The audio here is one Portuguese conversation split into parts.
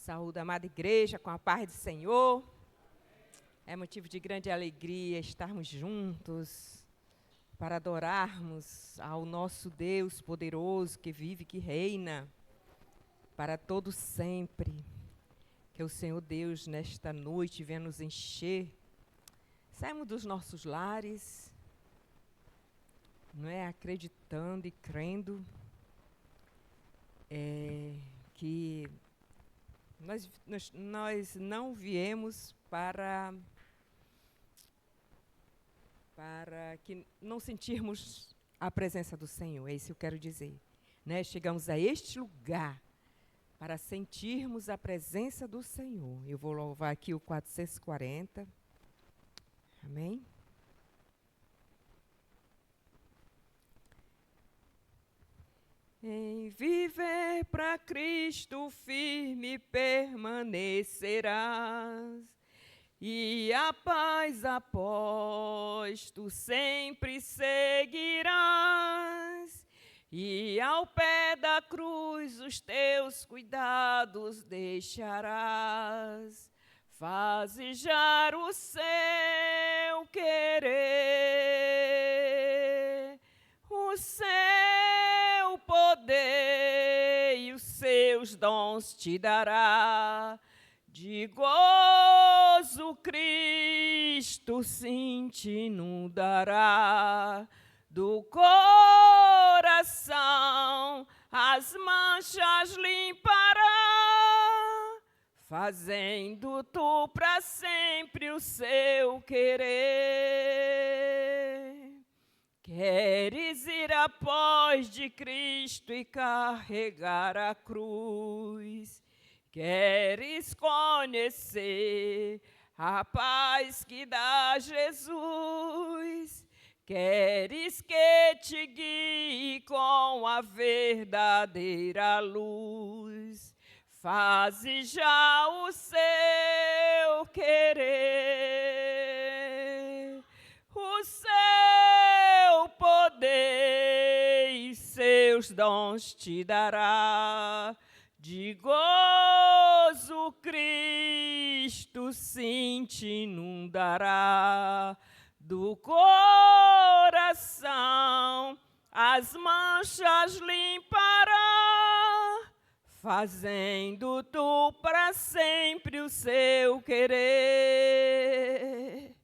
Saúde a amada igreja com a paz do Senhor. É motivo de grande alegria estarmos juntos para adorarmos ao nosso Deus poderoso que vive, que reina para todo sempre. Que o Senhor Deus nesta noite venha nos encher. Saímos dos nossos lares, não é, acreditando e crendo que nós não viemos para que não sentirmos a presença do Senhor, é isso que eu quero dizer. Né? Chegamos a este lugar para sentirmos a presença do Senhor. Eu vou louvar aqui o 440. Amém? Em viver para Cristo firme permanecerás, e a paz após tu sempre seguirás, e ao pé da cruz os teus cuidados deixarás, fazejar o seu querer, o seu poder e os seus dons te dará. De gozo Cristo sim te inundará, do coração as manchas limpará, fazendo tu para sempre o seu querer. Queres ir após de Cristo e carregar a cruz? Queres conhecer a paz que dá Jesus? Queres que te guie com a verdadeira luz? Faze já o seu querer, o seu poder e seus dons te dará. De gozo Cristo sim te inundará, do coração as manchas limpará, fazendo tu para sempre o seu querer.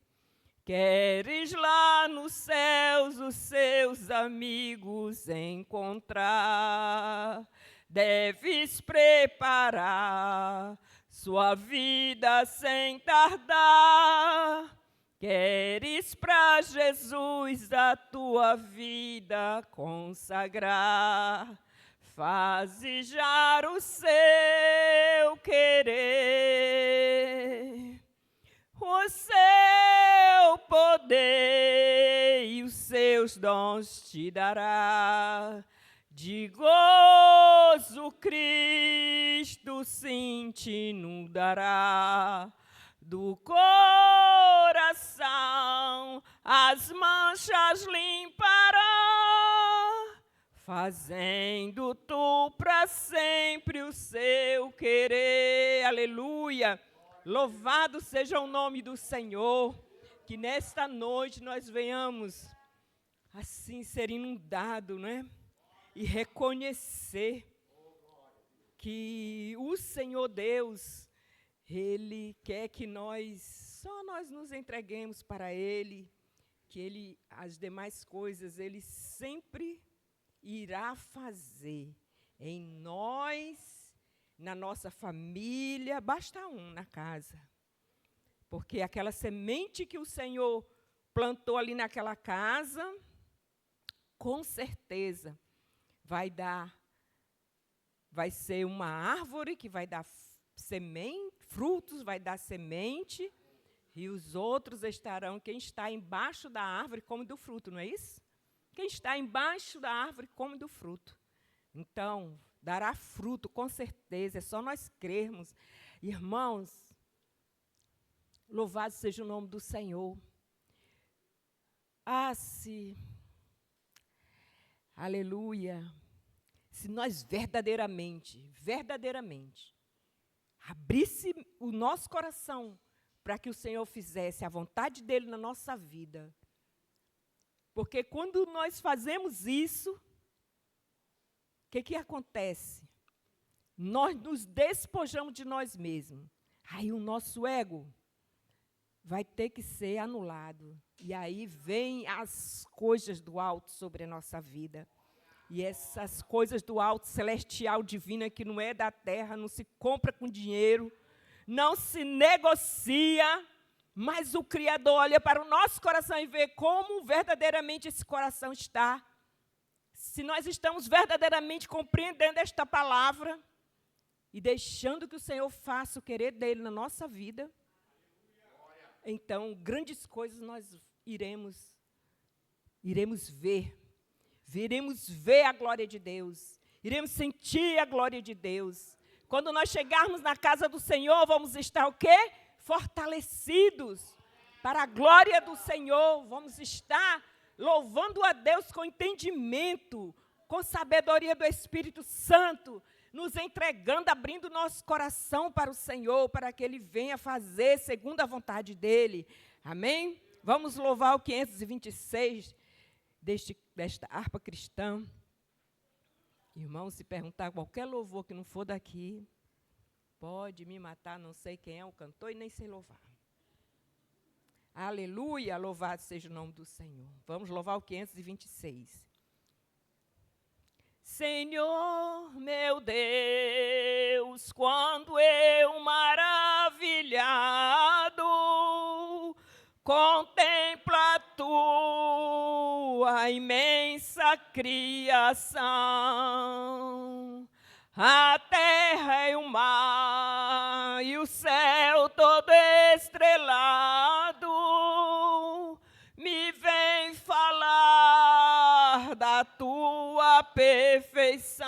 Queres lá nos céus os seus amigos encontrar? Deves preparar sua vida sem tardar. Queres para Jesus a tua vida consagrar? Fazejar o seu querer, o seu poder e os seus dons te dará. De gozo Cristo sim te inundará, do coração as manchas limpará, fazendo tu para sempre o seu querer. Aleluia! Louvado seja o nome do Senhor, que nesta noite nós venhamos assim ser inundados, né? E reconhecer que o Senhor Deus, Ele quer que só nós nos entreguemos para Ele, que Ele, as demais coisas, Ele sempre irá fazer em nós, na nossa família, basta um na casa. Porque aquela semente que o Senhor plantou ali naquela casa, com certeza, vai ser uma árvore que vai dar frutos, vai dar semente, e os outros estarão, quem está embaixo da árvore come do fruto, não é isso? Quem está embaixo da árvore come do fruto. Então, dará fruto, com certeza, é só nós crermos. Irmãos, louvado seja o nome do Senhor. Aleluia, se nós verdadeiramente abrisse o nosso coração para que o Senhor fizesse a vontade dele na nossa vida. Porque quando nós fazemos isso, o que acontece? Nós nos despojamos de nós mesmos. Aí o nosso ego vai ter que ser anulado. E aí vem as coisas do alto sobre a nossa vida. E essas coisas do alto, celestial, divina, que não é da terra, não se compra com dinheiro, não se negocia, mas o Criador olha para o nosso coração e vê como verdadeiramente esse coração está. Se nós estamos verdadeiramente compreendendo esta palavra e deixando que o Senhor faça o querer dele na nossa vida, então grandes coisas nós iremos ver. Viremos ver a glória de Deus, iremos sentir a glória de Deus. Quando nós chegarmos na casa do Senhor, vamos estar o quê? Fortalecidos para a glória do Senhor. Vamos estar louvando a Deus com entendimento, com sabedoria do Espírito Santo, nos entregando, abrindo nosso coração para o Senhor, para que Ele venha fazer segundo a vontade dEle. Amém? Vamos louvar o 526 desta harpa cristã. Irmão, se perguntar qualquer louvor que não for daqui, pode me matar, não sei quem é o cantor e nem sei louvar. Aleluia, louvado seja o nome do Senhor. Vamos louvar o 526. Senhor, meu Deus, quando eu maravilhado contemplo a tua imensa criação, a terra e o mar e o céu todo estrelado, me vem falar da tua perfeição.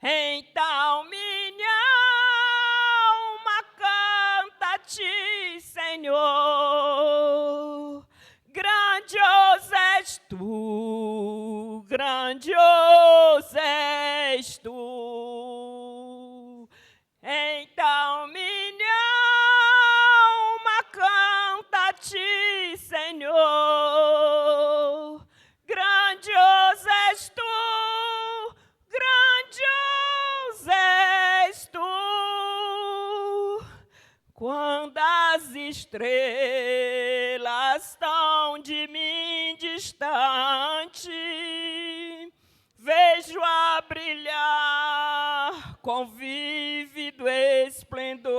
Então minha alma canta a ti, Senhor, grandioso és tu, grandioso és tu. Então minha alma canta a ti, Senhor, grandioso és tu, grandioso és tu. Quando as estrelas estão de mim distante, vejo-a brilhar com vívido esplendor.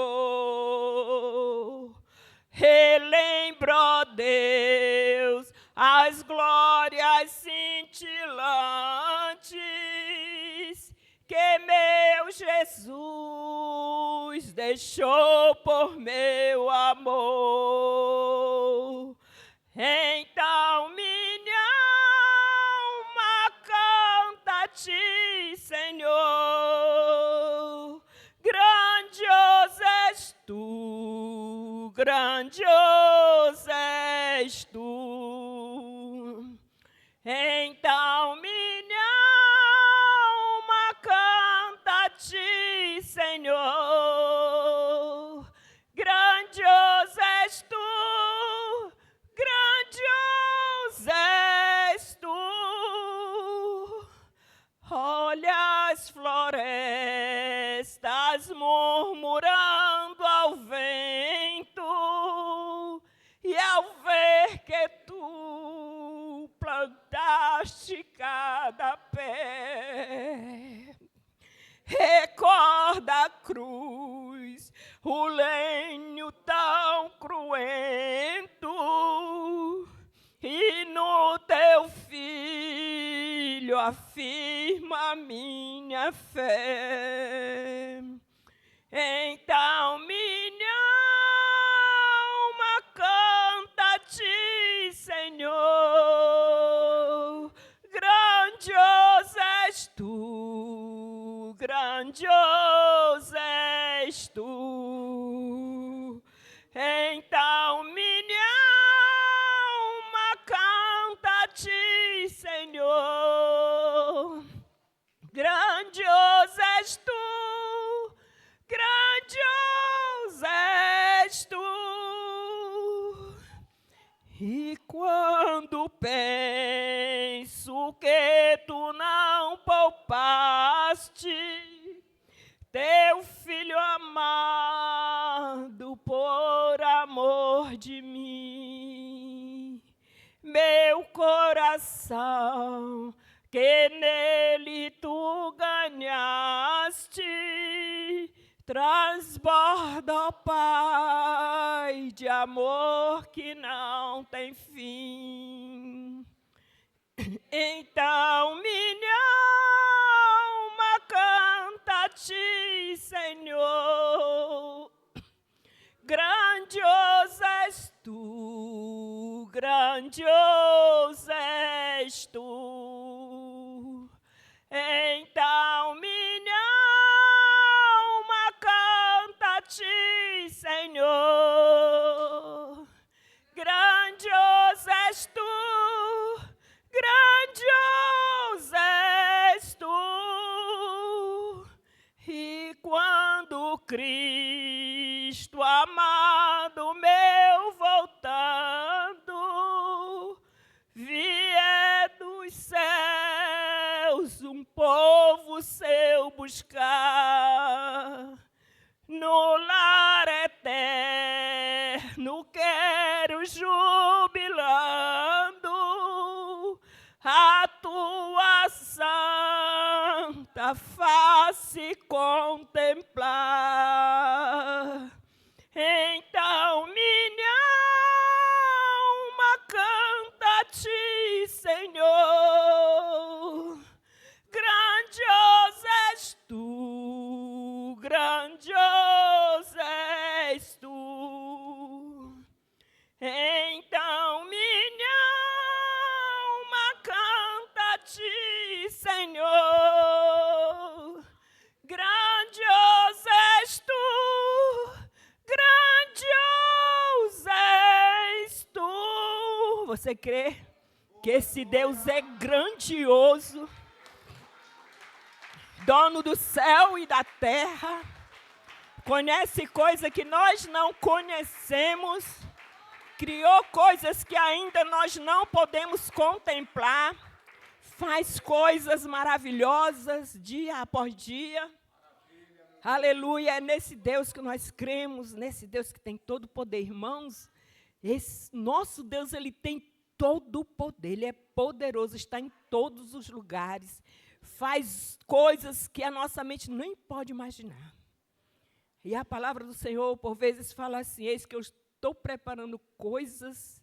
Relembro, ó Deus, as glórias cintilantes que meu Jesus deixou por meu amor. Então minha alma canta a ti, Senhor, grandioso és tu, grandioso és tu. Então minha alma canta a ti, Senhor, grandioso és tu, grandioso és tu. Olha as florestas murmurando ao vento, e ao ver que tu plantaste cada pé, recorda a cruz, o lenho tão cruento, e no teu filho afirma minha fé. Então minha alma canta a ti, Senhor, grandioso és tu, grandioso és tu. Então minha alma canta a ti, Senhor, grandioso és tu, porque tu não poupaste teu filho amado por amor de mim. Meu coração, que nele tu ganhaste, transborda, ó Pai, de amor que não tem fim. Então minha alma canta a ti, Senhor. Grandioso és tu, grandioso és tu. Então minha alma canta a ti, Senhor. Grandioso és tu, grandioso és tu. E quando Cristo amado meu voltando, vier dos céus um povo seu buscar, no lar eterno quero jubilando a tua santa face contemplar. Então minha alma canta a ti, Senhor. Grandioso és tu, grandioso és tu. Então minha alma canta a ti, Senhor. Grandioso és tu, grandioso és tu. Você crê que esse Deus é grandioso? Dono do céu e da terra, conhece coisas que nós não conhecemos, criou coisas que ainda nós não podemos contemplar, faz coisas maravilhosas dia após dia. Aleluia, é nesse Deus que nós cremos, nesse Deus que tem todo o poder, irmãos. Esse nosso Deus, ele tem todo o poder, ele é poderoso, está em todos os lugares, faz coisas que a nossa mente nem pode imaginar. E a palavra do Senhor, por vezes, fala assim: eis que eu estou preparando coisas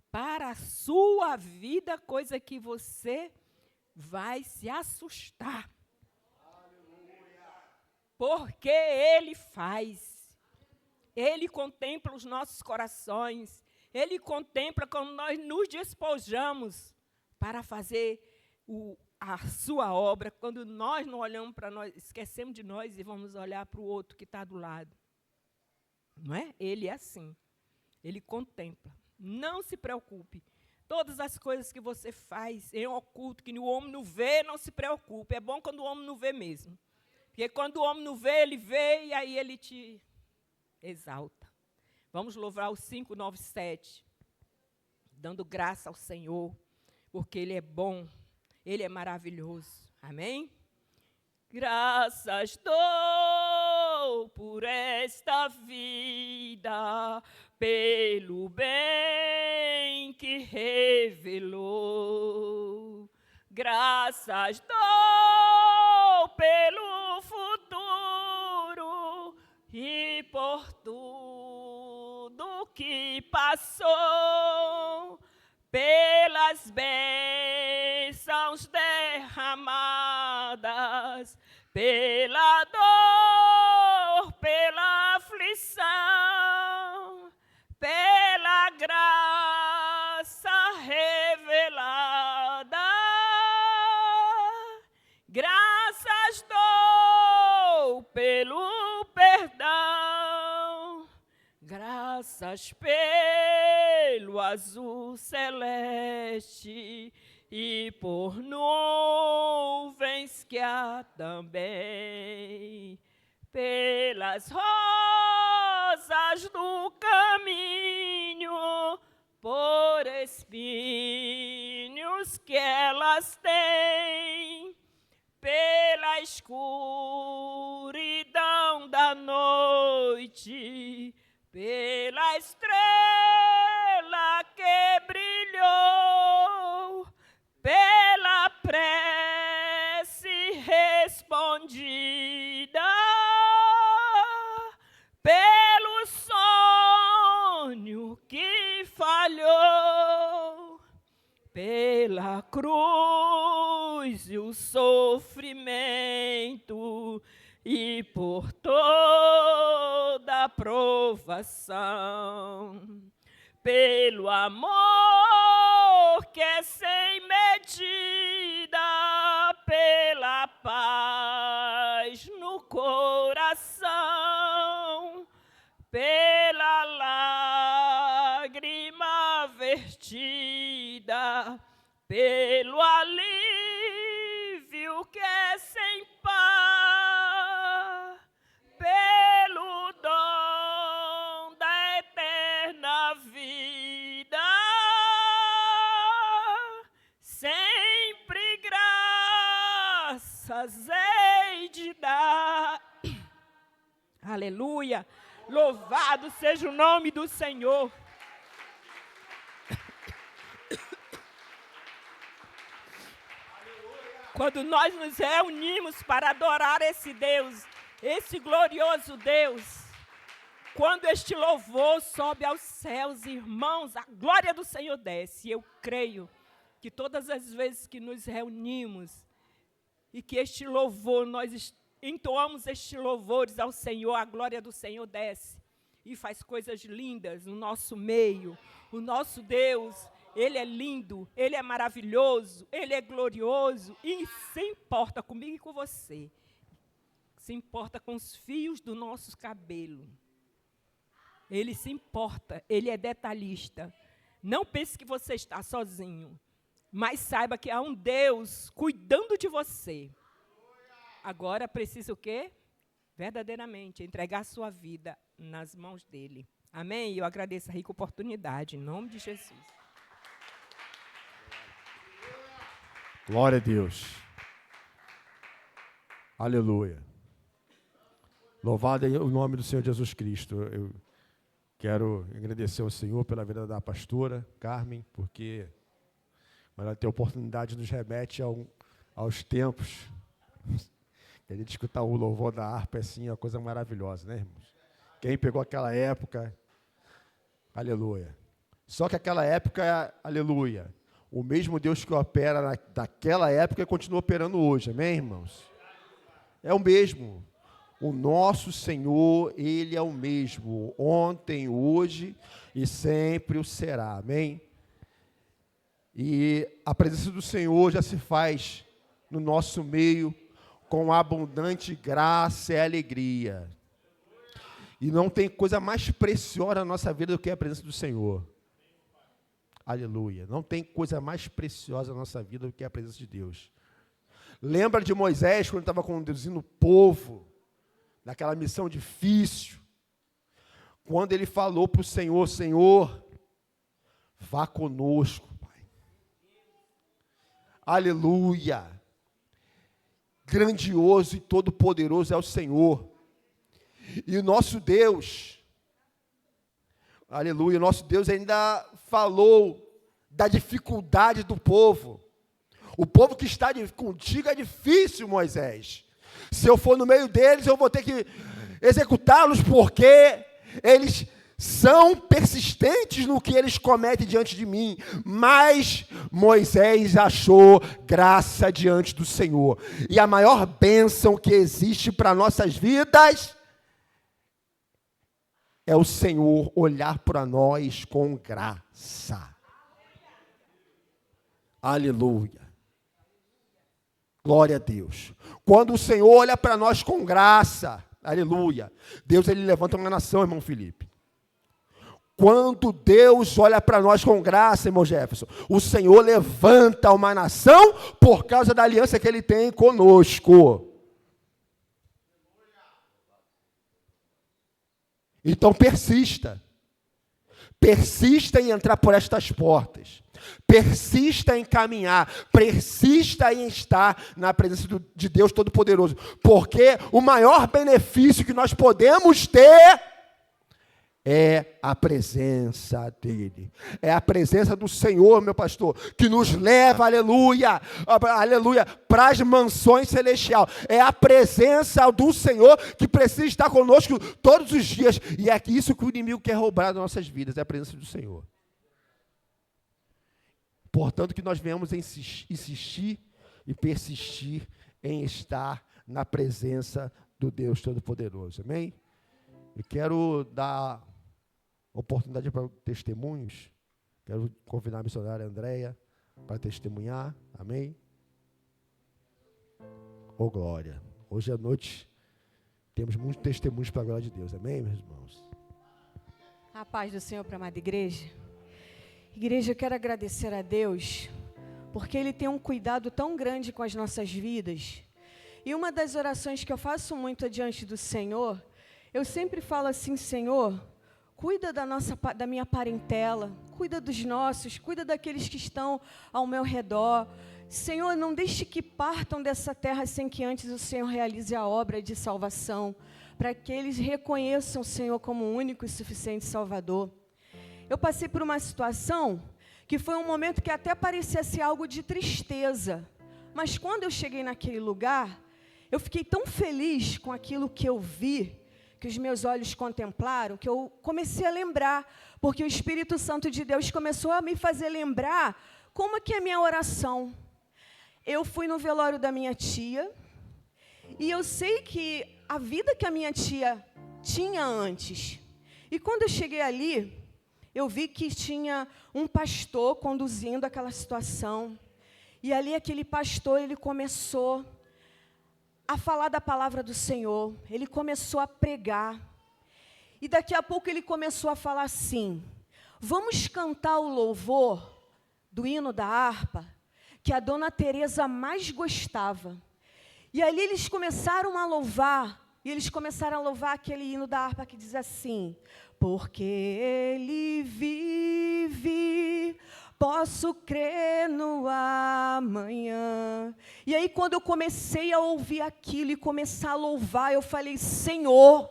para a sua vida, coisa que você vai se assustar. Porque Ele faz. Ele contempla os nossos corações. Ele contempla quando nós nos despojamos para fazer a sua obra, quando nós não olhamos para nós, esquecemos de nós e vamos olhar para o outro que está do lado. Não é? Ele é assim. Ele contempla. Não se preocupe. Todas as coisas que você faz em oculto, que o homem não vê, não se preocupe. É bom quando o homem não vê mesmo. Porque quando o homem não vê, ele vê e aí ele te exalta. Vamos louvar o 597, dando graça ao Senhor, porque Ele é bom, Ele é maravilhoso. Amém? Graças dou por esta vida, pelo bem que revelou. Graças dou pelo futuro e por tudo que passou, pelas bênçãos derramadas, pela dor, pela aflição, pela graça revelada. Graças dou pelo perdão, graças pelo azul celeste e por nuvens que há também, pelas rosas do caminho, por espinhos luz que elas têm, pela escuridão da noite, pela estrela que brilhou, pela prece respondida, pelo sonho que falhou, pela cruz e o sofrimento e por toda a provação, pelo amor que é sem medida, pela paz no coração, pela lágrima vertida, pelo alívio que é sem par, pelo dom da eterna vida, sempre graças hei de dar. Aleluia! Louvado seja o nome do Senhor. Quando nós nos reunimos para adorar esse Deus, esse glorioso Deus, quando este louvor sobe aos céus, irmãos, a glória do Senhor desce. Eu creio que todas as vezes que nos reunimos e que este louvor, nós entoamos estes louvores ao Senhor, a glória do Senhor desce e faz coisas lindas no nosso meio. O nosso Deus, Ele é lindo, Ele é maravilhoso, Ele é glorioso e se importa comigo e com você. Se importa com os fios do nosso cabelo. Ele se importa, Ele é detalhista. Não pense que você está sozinho, mas saiba que há um Deus cuidando de você. Agora precisa o quê? Verdadeiramente entregar a sua vida nas mãos dEle. Amém? Eu agradeço a rica oportunidade, em nome de Jesus. Glória a Deus. Aleluia. Louvado é o nome do Senhor Jesus Cristo. Eu quero agradecer ao Senhor pela vida da pastora Carmen, porque ela tem a oportunidade nos remete aos tempos. A gente escutar o louvor da harpa assim, é uma coisa maravilhosa, né, irmãos? Quem pegou aquela época, aleluia. Só que aquela época, aleluia, o mesmo Deus que opera naquela época continua operando hoje, amém, irmãos? É o mesmo. O nosso Senhor, Ele é o mesmo, ontem, hoje e sempre o será, amém? E a presença do Senhor já se faz no nosso meio com abundante graça e alegria. E não tem coisa mais preciosa na nossa vida do que a presença do Senhor. Aleluia. Não tem coisa mais preciosa na nossa vida do que a presença de Deus. Lembra de Moisés, quando estava conduzindo o povo, naquela missão difícil, quando ele falou para o Senhor, Senhor, vá conosco, Pai. Aleluia. Grandioso e todo-poderoso é o Senhor. E o nosso Deus, aleluia, o nosso Deus ainda falou da dificuldade do povo. O povo que está contigo é difícil, Moisés. Se eu for no meio deles, eu vou ter que executá-los, porque eles são persistentes no que eles cometem diante de mim. Mas Moisés achou graça diante do Senhor. E a maior bênção que existe para nossas vidas é o Senhor olhar para nós com graça. Aleluia. Glória a Deus. Quando o Senhor olha para nós com graça, aleluia, Deus ele levanta uma nação, irmão Felipe. Quando Deus olha para nós com graça, irmão Jefferson, o Senhor levanta uma nação por causa da aliança que Ele tem conosco. Então persista. Persista em entrar por estas portas. Persista em caminhar, persista em estar na presença de Deus Todo-Poderoso, porque o maior benefício que nós podemos ter é a presença dEle. É a presença do Senhor, meu pastor, que nos leva, aleluia, aleluia, para as mansões celestiais. É a presença do Senhor que precisa estar conosco todos os dias. E é isso que o inimigo quer roubar das nossas vidas, é a presença do Senhor. Portanto, que nós venhamos insistir e persistir em estar na presença do Deus Todo-Poderoso. Amém? Eu quero dar oportunidade para testemunhos. Quero convidar a missionária Andréia para testemunhar. Amém? Oh, glória. Hoje à noite temos muitos testemunhos para a glória de Deus. Amém, meus irmãos? A paz do Senhor para a amada igreja. Igreja, eu quero agradecer a Deus, porque Ele tem um cuidado tão grande com as nossas vidas. E uma das orações que eu faço muito diante do Senhor, eu sempre falo assim: Senhor, cuida da minha parentela, cuida dos nossos, cuida daqueles que estão ao meu redor. Senhor, não deixe que partam dessa terra sem que antes o Senhor realize a obra de salvação, para que eles reconheçam o Senhor como o único e suficiente Salvador. Eu passei por uma situação que foi um momento que até parecia ser algo de tristeza, mas quando eu cheguei naquele lugar, eu fiquei tão feliz com aquilo que eu vi, que os meus olhos contemplaram, que eu comecei a lembrar, porque o Espírito Santo de Deus começou a me fazer lembrar como que é a minha oração. Eu fui no velório da minha tia, e eu sei que a vida que a minha tia tinha antes, e quando eu cheguei ali, eu vi que tinha um pastor conduzindo aquela situação. E ali aquele pastor, ele começou a falar da palavra do Senhor. Ele começou a pregar. E daqui a pouco ele começou a falar assim: vamos cantar o louvor do hino da harpa, que a dona Teresa mais gostava. E ali eles começaram a louvar. E eles começaram a louvar aquele hino da harpa que diz assim: porque Ele vive, posso crer no amanhã. E aí, quando eu comecei a ouvir aquilo e começar a louvar, eu falei: Senhor,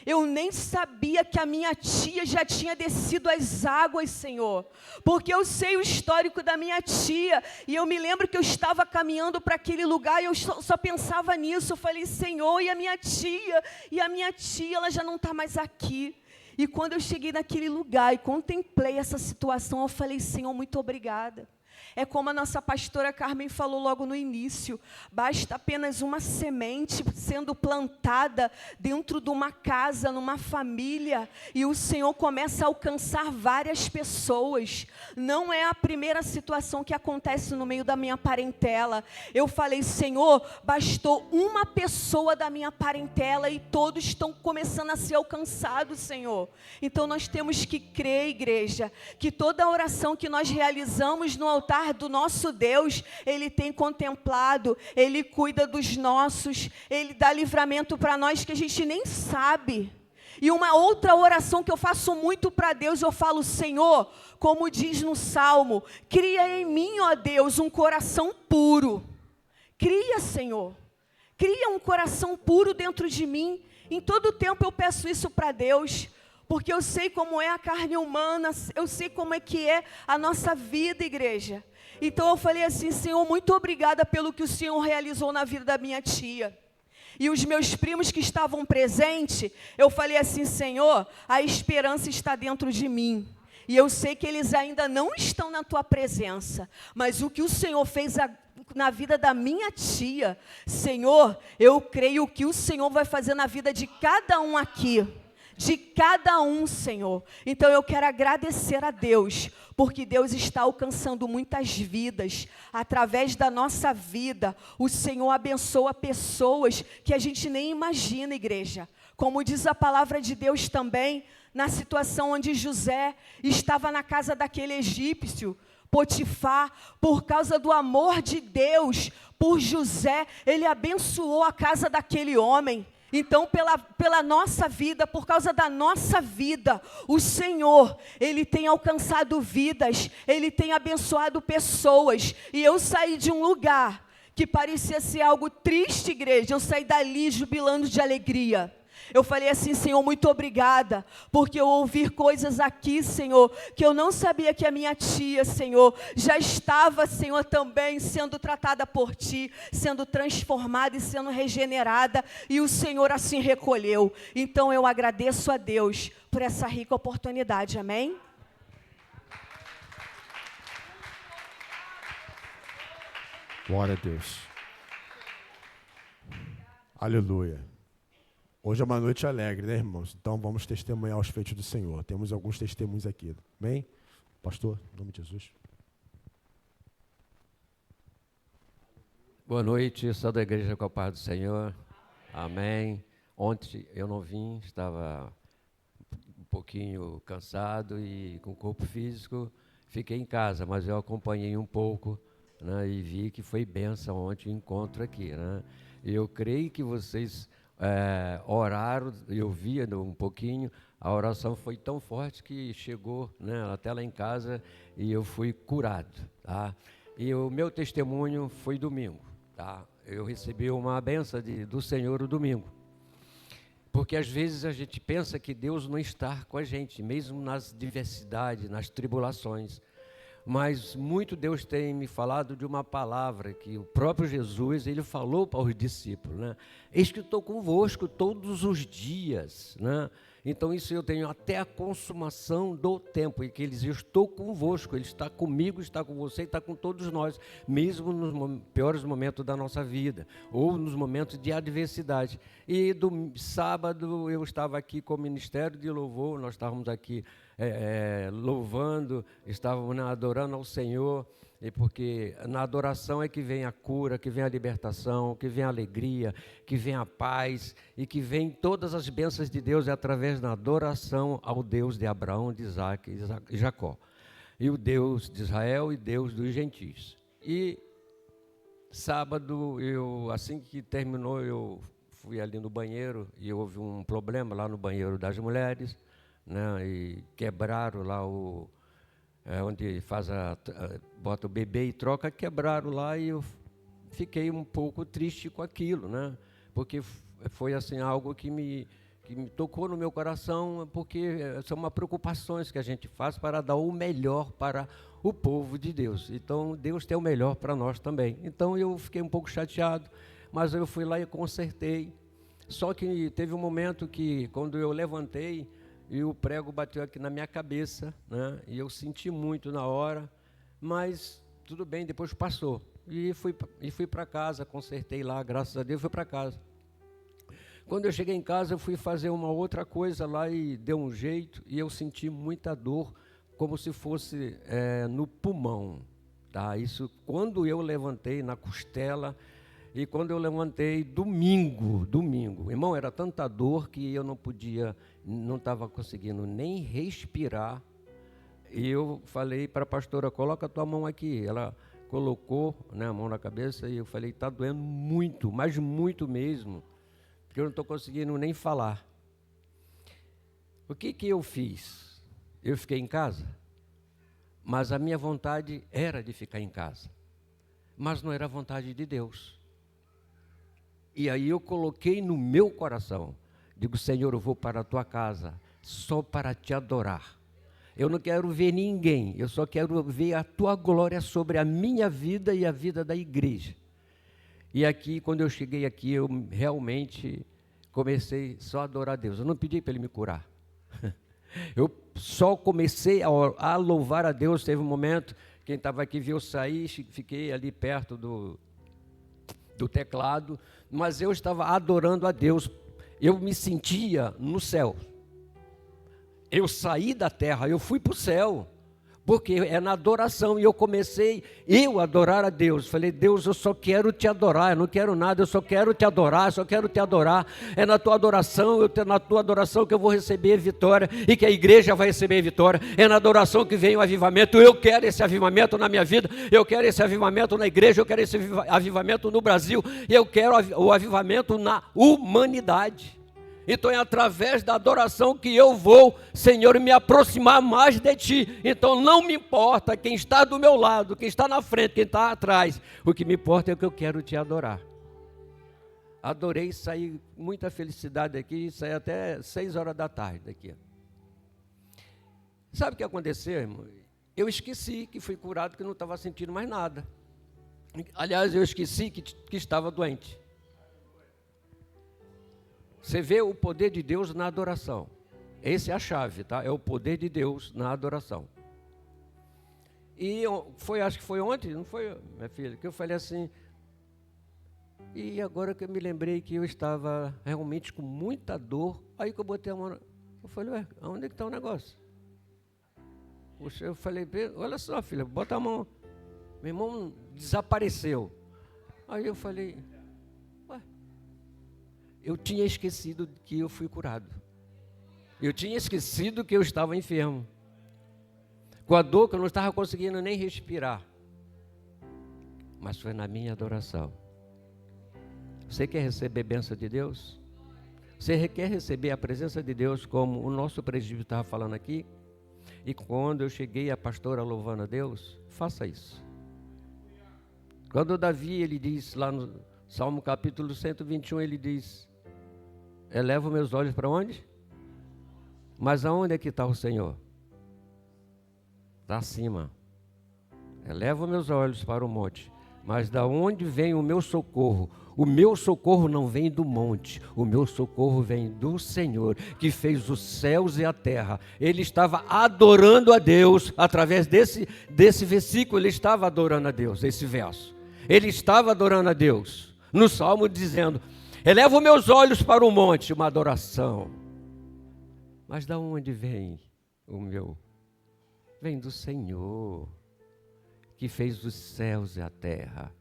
eu nem sabia que a minha tia já tinha descido as águas, Senhor, porque eu sei o histórico da minha tia, e eu me lembro que eu estava caminhando para aquele lugar, e eu só pensava nisso. Eu falei: Senhor, e a minha tia? E a minha tia, ela já não está mais aqui. E quando eu cheguei naquele lugar e contemplei essa situação, eu falei: Senhor, muito obrigada. É como a nossa pastora Carmen falou logo no início, basta apenas uma semente sendo plantada dentro de uma casa, numa família, e o Senhor começa a alcançar várias pessoas. Não é a primeira situação que acontece no meio da minha parentela. Eu falei: Senhor, bastou uma pessoa da minha parentela e todos estão começando a ser alcançados, Senhor. Então nós temos que crer, igreja, que toda oração que nós realizamos no altar do nosso Deus, Ele tem contemplado, Ele cuida dos nossos, Ele dá livramento para nós que a gente nem sabe. E uma outra oração que eu faço muito para Deus, eu falo: Senhor, como diz no Salmo, cria em mim, ó Deus, um coração puro. Cria, Senhor, cria um coração puro dentro de mim. Em todo tempo eu peço isso para Deus, porque eu sei como é a carne humana, eu sei como é que é a nossa vida, igreja. Então eu falei assim: Senhor, muito obrigada pelo que o Senhor realizou na vida da minha tia. E os meus primos que estavam presentes, eu falei assim: Senhor, a esperança está dentro de mim. E eu sei que eles ainda não estão na tua presença, mas o que o Senhor fez na vida da minha tia, Senhor, eu creio que o Senhor vai fazer na vida de cada um aqui. De cada um, Senhor. Então eu quero agradecer a Deus, porque Deus está alcançando muitas vidas, através da nossa vida. O Senhor abençoa pessoas que a gente nem imagina, igreja. Como diz a palavra de Deus também, na situação onde José estava na casa daquele egípcio, Potifar, por causa do amor de Deus por José, ele abençoou a casa daquele homem. Então, pela nossa vida, por causa da nossa vida, o Senhor, Ele tem alcançado vidas, Ele tem abençoado pessoas. E eu saí de um lugar que parecia ser algo triste, igreja. Eu saí dali jubilando de alegria. Eu falei assim: Senhor, muito obrigada, porque eu ouvi coisas aqui, Senhor, que eu não sabia que a minha tia, Senhor, já estava, Senhor, também sendo tratada por Ti, sendo transformada e sendo regenerada, e o Senhor assim recolheu. Então eu agradeço a Deus por essa rica oportunidade, amém? Glória a Deus. Aleluia. Hoje é uma noite alegre, né, irmãos? Então vamos testemunhar os feitos do Senhor. Temos alguns testemunhos aqui. Amém? Pastor, em nome de Jesus. Boa noite, sou da igreja com a paz do Senhor. Amém. Ontem eu não vim, estava um pouquinho cansado e com corpo físico. Fiquei em casa, mas eu acompanhei um pouco, né, e vi que foi bênção ontem o encontro aqui, né? Eu creio que vocês oraram, eu via um pouquinho, a oração foi tão forte que chegou, né, até lá em casa e eu fui curado, tá? E o meu testemunho foi domingo, tá? Eu recebi uma bênção do Senhor o domingo, porque às vezes a gente pensa que Deus não está com a gente, mesmo nas diversidades, nas tribulações. Mas muito Deus tem me falado de uma palavra que o próprio Jesus, Ele falou para os discípulos, né? Eis que estou convosco todos os dias, né? Então isso eu tenho até a consumação do tempo, e que Ele diz: eu estou convosco, Ele está comigo, está com você, está com todos nós, mesmo nos piores momentos da nossa vida, ou nos momentos de adversidade. E do sábado eu estava aqui com o Ministério de Louvor, nós estávamos aqui louvando, estávamos, né, adorando ao Senhor, e porque na adoração é que vem a cura, que vem a libertação, que vem a alegria, que vem a paz, e que vem todas as bênçãos de Deus, através da adoração ao Deus de Abraão, de Isaac e Jacó, e o Deus de Israel e Deus dos gentios. E sábado, assim que terminou, eu fui ali no banheiro, e houve um problema lá no banheiro das mulheres, né, e quebraram lá onde bota o bebê e troca, quebraram lá, e eu fiquei um pouco triste com aquilo, né, porque foi assim algo que me tocou no meu coração, porque são preocupações que a gente faz para dar o melhor para o povo de Deus. Então Deus tem o melhor para nós também. Então eu fiquei um pouco chateado, mas eu fui lá e consertei. Só que teve um momento que, quando eu levantei, e o prego bateu aqui na minha cabeça, né? E eu senti muito na hora, mas tudo bem, depois passou. E fui para casa, consertei lá, graças a Deus, fui para casa. Quando eu cheguei em casa, eu fui fazer uma outra coisa lá e deu um jeito, e eu senti muita dor, como se fosse no pulmão, tá? Isso quando eu levantei na costela. E quando eu levantei, domingo, irmão, era tanta dor que eu não estava conseguindo nem respirar. E eu falei para a pastora: coloca a tua mão aqui. Ela colocou, né, a mão na cabeça, e eu falei: está doendo muito, mas muito mesmo, porque eu não estou conseguindo nem falar. O que eu fiz? Eu fiquei em casa, mas a minha vontade era de ficar em casa, mas não era a vontade de Deus. E aí eu coloquei no meu coração, digo: Senhor, eu vou para a tua casa só para te adorar. Eu não quero ver ninguém, eu só quero ver a tua glória sobre a minha vida e a vida da igreja. E aqui, quando eu cheguei aqui, eu realmente comecei só a adorar a Deus. Eu não pedi para Ele me curar. Eu só comecei a louvar a Deus. Teve um momento, quem estava aqui viu eu sair, fiquei ali perto do teclado, mas eu estava adorando a Deus. Eu me sentia no céu. Eu saí da terra, eu fui para o céu, porque é na adoração. E eu comecei a adorar a Deus. Falei, Deus, eu só quero te adorar, eu não quero nada, eu só quero te adorar, só quero te adorar. É na tua adoração, na tua adoração que eu vou receber vitória e que a igreja vai receber vitória. É na adoração que vem o avivamento. Eu quero esse avivamento na minha vida, eu quero esse avivamento na igreja, eu quero esse avivamento no Brasil, eu quero o avivamento na humanidade. Então é através da adoração que eu vou, Senhor, me aproximar mais de Ti. Então não me importa quem está do meu lado, quem está na frente, quem está atrás. O que me importa é que eu quero Te adorar. Adorei, saí com muita felicidade daqui, saí até 6 horas da tarde daqui. Sabe o que aconteceu, irmão? Eu esqueci que fui curado, que não estava sentindo mais nada. Aliás, eu esqueci que estava doente. Você vê o poder de Deus na adoração. Essa é a chave, tá? É o poder de Deus na adoração. E acho que foi ontem, não foi, minha filha, que eu falei assim, e agora que eu me lembrei que eu estava realmente com muita dor, aí que eu botei a mão, eu falei, ué, onde é que está o negócio? Eu falei, olha só, filha, bota a mão. Meu irmão desapareceu. Aí eu falei, eu tinha esquecido que eu fui curado. Eu tinha esquecido que eu estava enfermo. Com a dor que eu não estava conseguindo nem respirar. Mas foi na minha adoração. Você quer receber a bênção de Deus? Você quer receber a presença de Deus, como o nosso presbítero estava falando aqui? E quando eu cheguei, a pastora louvando a Deus, faça isso. Quando Davi, ele diz lá no Salmo capítulo 121, ele diz, elevo meus olhos para onde? Mas aonde é que está o Senhor? Está acima. Elevo meus olhos para o monte. Mas da onde vem o meu socorro? O meu socorro não vem do monte. O meu socorro vem do Senhor, que fez os céus e a terra. Ele estava adorando a Deus. Através desse versículo, ele estava adorando a Deus, esse verso. Ele estava adorando a Deus. No Salmo dizendo, elevo meus olhos para o monte, uma adoração. Mas da onde vem o meu? Vem do Senhor, que fez os céus e a terra.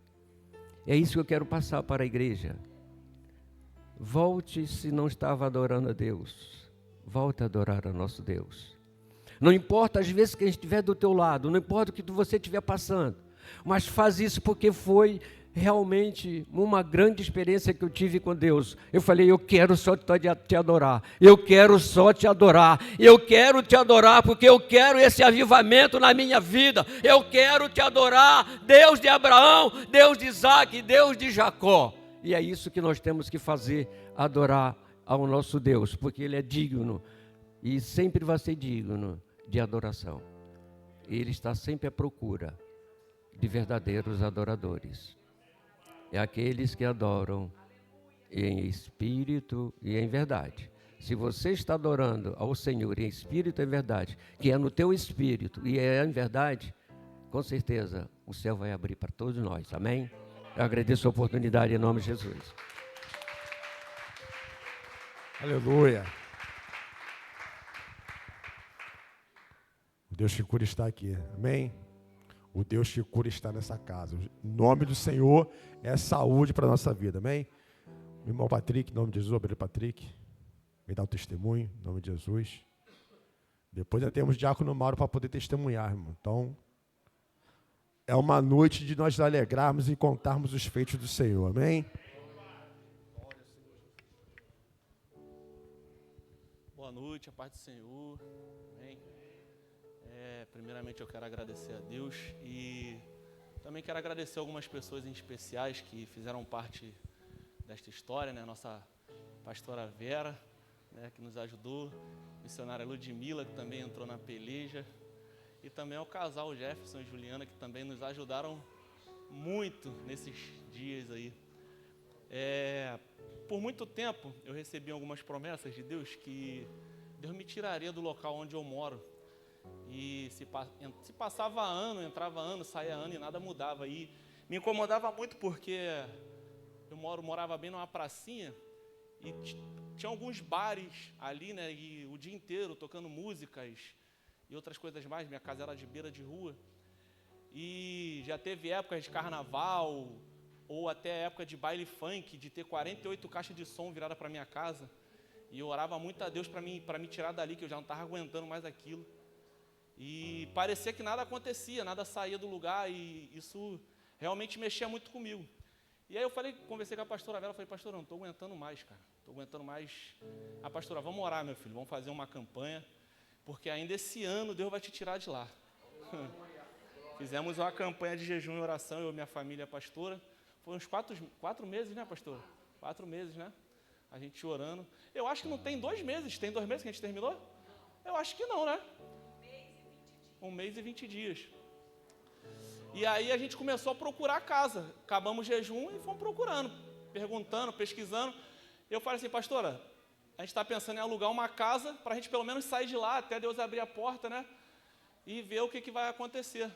É isso que eu quero passar para a igreja. Volte, se não estava adorando a Deus, volte a adorar a nosso Deus. Não importa as vezes que a gente estiver do teu lado, não importa o que você estiver passando, mas faz isso porque foi realmente uma grande experiência que eu tive com Deus. Eu falei, eu quero só te adorar, eu quero só te adorar, eu quero te adorar porque eu quero esse avivamento na minha vida, eu quero te adorar, Deus de Abraão, Deus de Isaac, Deus de Jacó. E é isso que nós temos que fazer, adorar ao nosso Deus, porque Ele é digno e sempre vai ser digno de adoração. Ele está sempre à procura de verdadeiros adoradores. É aqueles que adoram em espírito e em verdade. Se você está adorando ao Senhor em espírito e em verdade, que é no teu espírito e é em verdade, com certeza o céu vai abrir para todos nós. Amém? Eu agradeço a oportunidade em nome de Jesus. Aleluia. O Deus que cura está aqui. Amém? O Deus que cura está nessa casa. O nome do Senhor é saúde para a nossa vida, amém? Meu irmão Patrick, em nome de Jesus, obreiro Patrick, vem dar o testemunho, em nome de Jesus. Depois já temos Diácono Mauro para poder testemunhar, irmão. Então, é uma noite de nós alegrarmos e contarmos os feitos do Senhor, amém? Boa noite, a paz do Senhor, amém? Primeiramente eu quero agradecer a Deus e também quero agradecer algumas pessoas em especiais que fizeram parte desta história, né? Nossa pastora Vera, né, que nos ajudou, missionária Ludmila, que também entrou na peleja, e também ao casal Jefferson e Juliana, que também nos ajudaram muito nesses dias aí. Por muito tempo eu recebi algumas promessas de Deus que Deus me tiraria do local onde eu moro. E se passava ano, entrava ano, saía ano e nada mudava. E me incomodava muito porque eu morava bem numa pracinha e tinha alguns bares ali, né? E o dia inteiro tocando músicas e outras coisas mais. Minha casa era de beira de rua. E já teve épocas de carnaval, ou até época de baile funk, de ter 48 caixas de som virada para minha casa. E eu orava muito a Deus para me tirar dali, que eu já não estava aguentando mais aquilo. E parecia que nada acontecia, nada saía do lugar, e isso realmente mexia muito comigo. E aí eu conversei com a pastora Vera, falei, pastora, não estou aguentando mais, cara. Estou aguentando mais. A pastora, vamos orar, meu filho, vamos fazer uma campanha, porque ainda esse ano Deus vai te tirar de lá. Fizemos uma campanha de jejum e oração, eu e minha família, a pastora. Foi uns 4 meses, né, pastora? 4 meses, né? A gente orando. Eu acho que não tem 2 meses. Tem 2 meses que a gente terminou? Eu acho que não, né? 1 mês e 20 dias. E aí a gente começou a procurar a casa. Acabamos o jejum e fomos procurando, perguntando, pesquisando. Eu falei assim, pastora, a gente está pensando em alugar uma casa para a gente pelo menos sair de lá até Deus abrir a porta, né? E ver o que vai acontecer.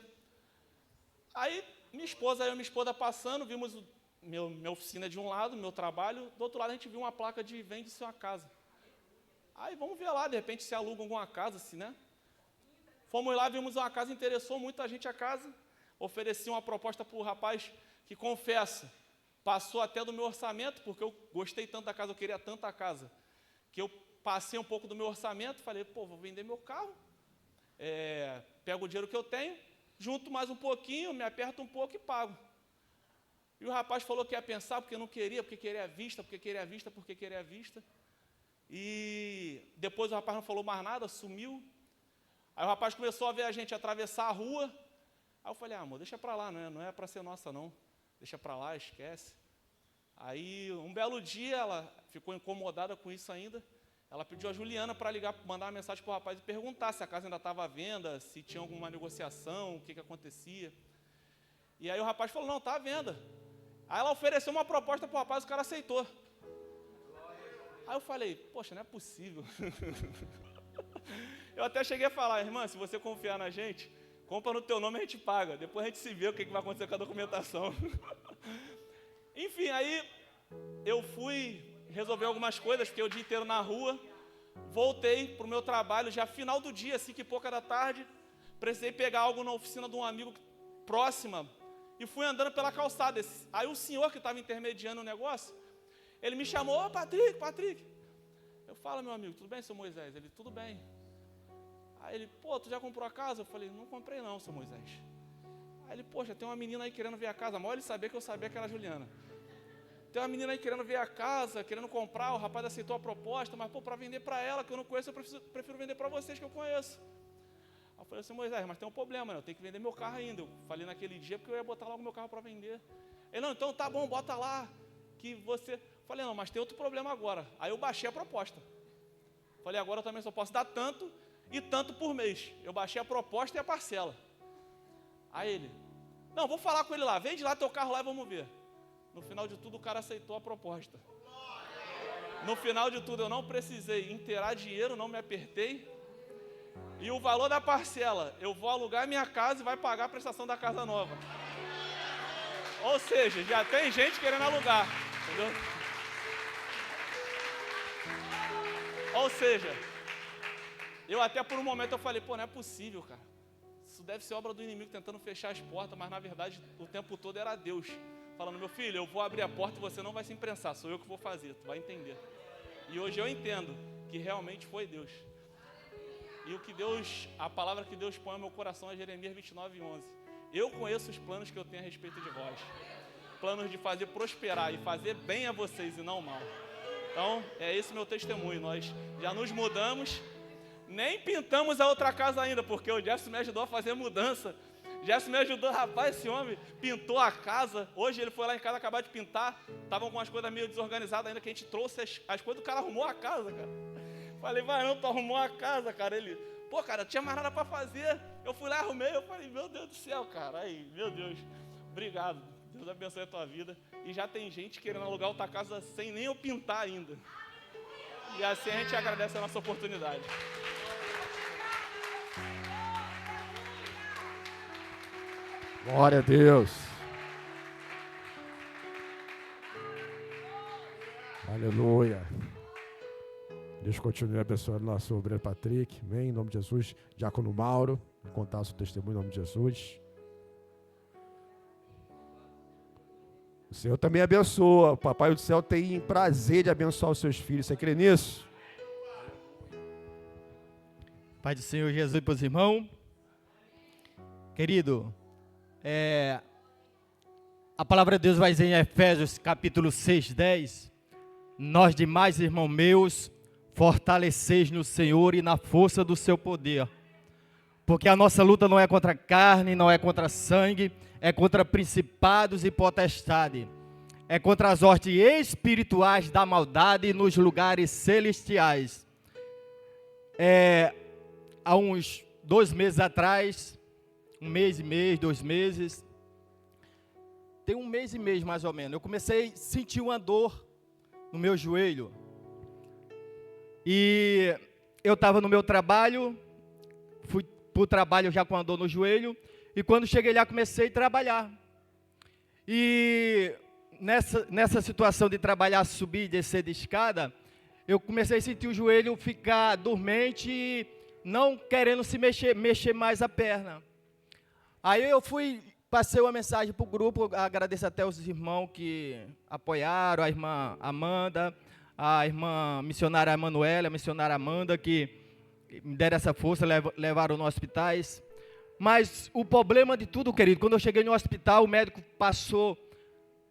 Aí eu e minha esposa passando, vimos minha oficina de um lado, meu trabalho, do outro lado a gente viu uma placa de vende sua casa. Aí vamos ver lá, de repente se aluga alguma casa, assim, né? Fomos lá, vimos uma casa, interessou muito a gente a casa, ofereci uma proposta para o rapaz que, confessa, passou até do meu orçamento, porque eu gostei tanto da casa, eu queria tanta casa, que eu passei um pouco do meu orçamento, falei, pô, vou vender meu carro, pego o dinheiro que eu tenho, junto mais um pouquinho, me aperto um pouco e pago. E o rapaz falou que ia pensar, porque não queria, porque queria vista, porque queria vista, porque queria vista. E depois o rapaz não falou mais nada, sumiu. Aí o rapaz começou a ver a gente atravessar a rua. Aí eu falei, amor, deixa para lá, não é para ser nossa não. Deixa para lá, esquece. Aí um belo dia ela ficou incomodada com isso ainda. Ela pediu a Juliana para ligar, mandar uma mensagem para o rapaz e perguntar se a casa ainda estava à venda, se tinha alguma negociação, o que acontecia. E aí o rapaz falou, não, está à venda. Aí ela ofereceu uma proposta para o rapaz, o cara aceitou. Aí eu falei, poxa, não é possível. Eu até cheguei a falar, irmã, se você confiar na gente, compra no teu nome e a gente paga. Depois a gente se vê o que vai acontecer com a documentação. Enfim, aí eu fui resolver algumas coisas, fiquei o dia inteiro na rua, voltei para o meu trabalho, já final do dia, 5:pouca da tarde, precisei pegar algo na oficina de um amigo próxima, e fui andando pela calçada. Aí o senhor que estava intermediando o negócio, ele me chamou, ô Patrick. Eu falo, meu amigo, tudo bem, seu Moisés? Ele, tudo bem. Aí ele, pô, tu já comprou a casa? Eu falei, não comprei não, seu Moisés. Aí ele, poxa, tem uma menina aí querendo ver a casa, mal ele sabia que eu sabia que era a Juliana. Tem uma menina aí querendo ver a casa, querendo comprar, o rapaz aceitou a proposta, mas, pô, para vender para ela, que eu não conheço, eu prefiro vender para vocês que eu conheço. Aí eu falei assim, Moisés, mas tem um problema, né? Eu tenho que vender meu carro ainda. Eu falei naquele dia porque eu ia botar logo meu carro para vender. Ele, não, então tá bom, bota lá, que você... Eu falei, não, mas tem outro problema agora. Aí eu baixei a proposta. Falei, agora eu também só posso dar tanto e tanto por mês. Eu baixei a proposta e a parcela. Aí ele, não, vou falar com ele lá, vende lá teu carro lá e vamos ver. No final de tudo, o cara aceitou a proposta. No final de tudo, eu não precisei inteirar dinheiro, não me apertei. E o valor da parcela, eu vou alugar minha casa e vai pagar a prestação da casa nova. Ou seja, já tem gente querendo alugar, entendeu? Ou seja, eu até por um momento eu falei, pô, não é possível, cara. Isso deve ser obra do inimigo tentando fechar as portas, mas na verdade o tempo todo era Deus. Falando, meu filho, eu vou abrir a porta e você não vai se imprensar, sou eu que vou fazer, tu vai entender. E hoje eu entendo que realmente foi Deus. E a palavra que Deus põe no meu coração é Jeremias 29:11. Eu conheço os planos que eu tenho a respeito de vós. Planos de fazer prosperar e fazer bem a vocês e não mal. Então, é esse meu testemunho. Nós já nos mudamos, nem pintamos a outra casa ainda, porque o Jefferson me ajudou a fazer mudança. Jefferson me ajudou, rapaz, esse homem pintou a casa. Hoje ele foi lá em casa acabar de pintar. Estavam com as coisas meio desorganizadas ainda, que a gente trouxe as coisas, o cara arrumou a casa, cara. Falei, vai não, tu arrumou a casa, cara. Ele, pô, cara, não tinha mais nada para fazer. Eu fui lá, arrumei, eu falei, meu Deus do céu, cara. Aí, meu Deus, obrigado. Deus abençoe a tua vida. E já tem gente querendo alugar outra casa sem nem eu pintar ainda. E assim a gente agradece a nossa oportunidade. Glória a Deus. Aleluia. Deus continue abençoando nosso obreiro Patrick. Amém? Em nome de Jesus. Diácono Mauro, contar o seu testemunho em nome de Jesus. O Senhor também abençoa. O Papai do Céu tem prazer de abençoar os seus filhos. Você crê nisso? Pai do Senhor Jesus para os irmãos. Querido, a palavra de Deus vai dizer em Efésios capítulo 6, 10. Nós demais, irmãos meus, fortaleceis no Senhor e na força do seu poder. Porque a nossa luta não é contra carne, não é contra sangue, é contra principados e potestades. É contra as hostes espirituais da maldade nos lugares celestiais. Há uns 2 meses atrás, 1 mês e meio, 2 meses, tem 1 mês e meio mais ou menos, eu comecei a sentir uma dor no meu joelho. E eu estava no meu trabalho, fui para o trabalho já com a dor no joelho, e quando cheguei lá comecei a trabalhar. E nessa situação de trabalhar, subir e descer de escada, eu comecei a sentir o joelho ficar dormente e não querendo se mexer mais a perna. Aí eu passei uma mensagem para o grupo, agradeço até os irmãos que apoiaram, a irmã Amanda, a irmã missionária Emanuela, a missionária Amanda, que me deram essa força, levaram nos hospitais. Mas o problema de tudo, querido, quando eu cheguei no hospital, o médico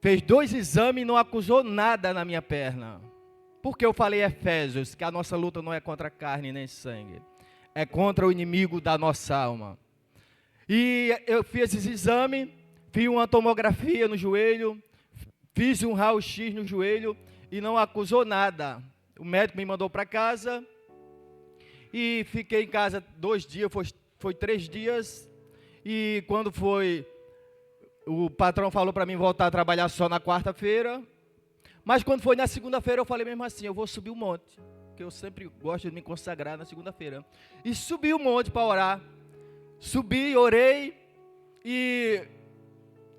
fez 2 exames e não acusou nada na minha perna. Porque eu falei Efésios, que a nossa luta não é contra carne nem sangue, é contra o inimigo da nossa alma. E eu fiz esses exames, fiz uma tomografia no joelho, fiz um raio-x no joelho e não acusou nada. O médico me mandou para casa e fiquei em casa 2 dias, foi 3 dias. E quando foi, o patrão falou para mim voltar a trabalhar só na quarta-feira. Mas quando foi na segunda-feira eu falei mesmo assim, eu vou subir o monte, porque eu sempre gosto de me consagrar na segunda-feira. E subi o monte para orar. Subi, orei, e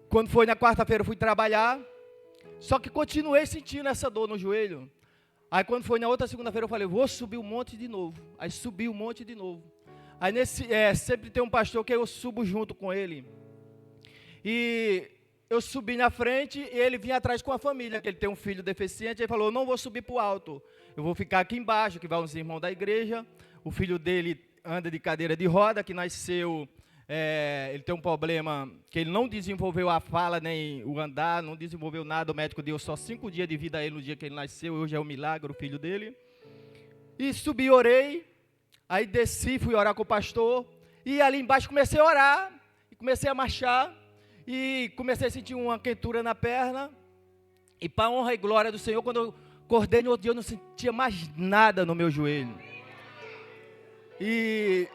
quando foi na quarta-feira eu fui trabalhar, só que continuei sentindo essa dor no joelho. Aí quando foi na outra segunda-feira eu falei, vou subir o monte de novo. Aí subi o monte de novo. Aí sempre tem um pastor que eu subo junto com ele. E eu subi na frente e ele vinha atrás com a família, que ele tem um filho deficiente. Ele falou, não vou subir para o alto, eu vou ficar aqui embaixo, que vai uns irmãos da igreja. O filho dele anda de cadeira de roda, que nasceu, ele tem um problema, que ele não desenvolveu a fala, nem o andar, não desenvolveu nada, o médico deu só 5 dias de vida a ele no dia que ele nasceu, hoje é um milagre, o filho dele. E subi, orei, aí desci, fui orar com o pastor, e ali embaixo comecei a orar, e comecei a marchar, e comecei a sentir uma quentura na perna, e para a honra e glória do Senhor, quando eu acordei no outro dia, eu não sentia mais nada no meu joelho. E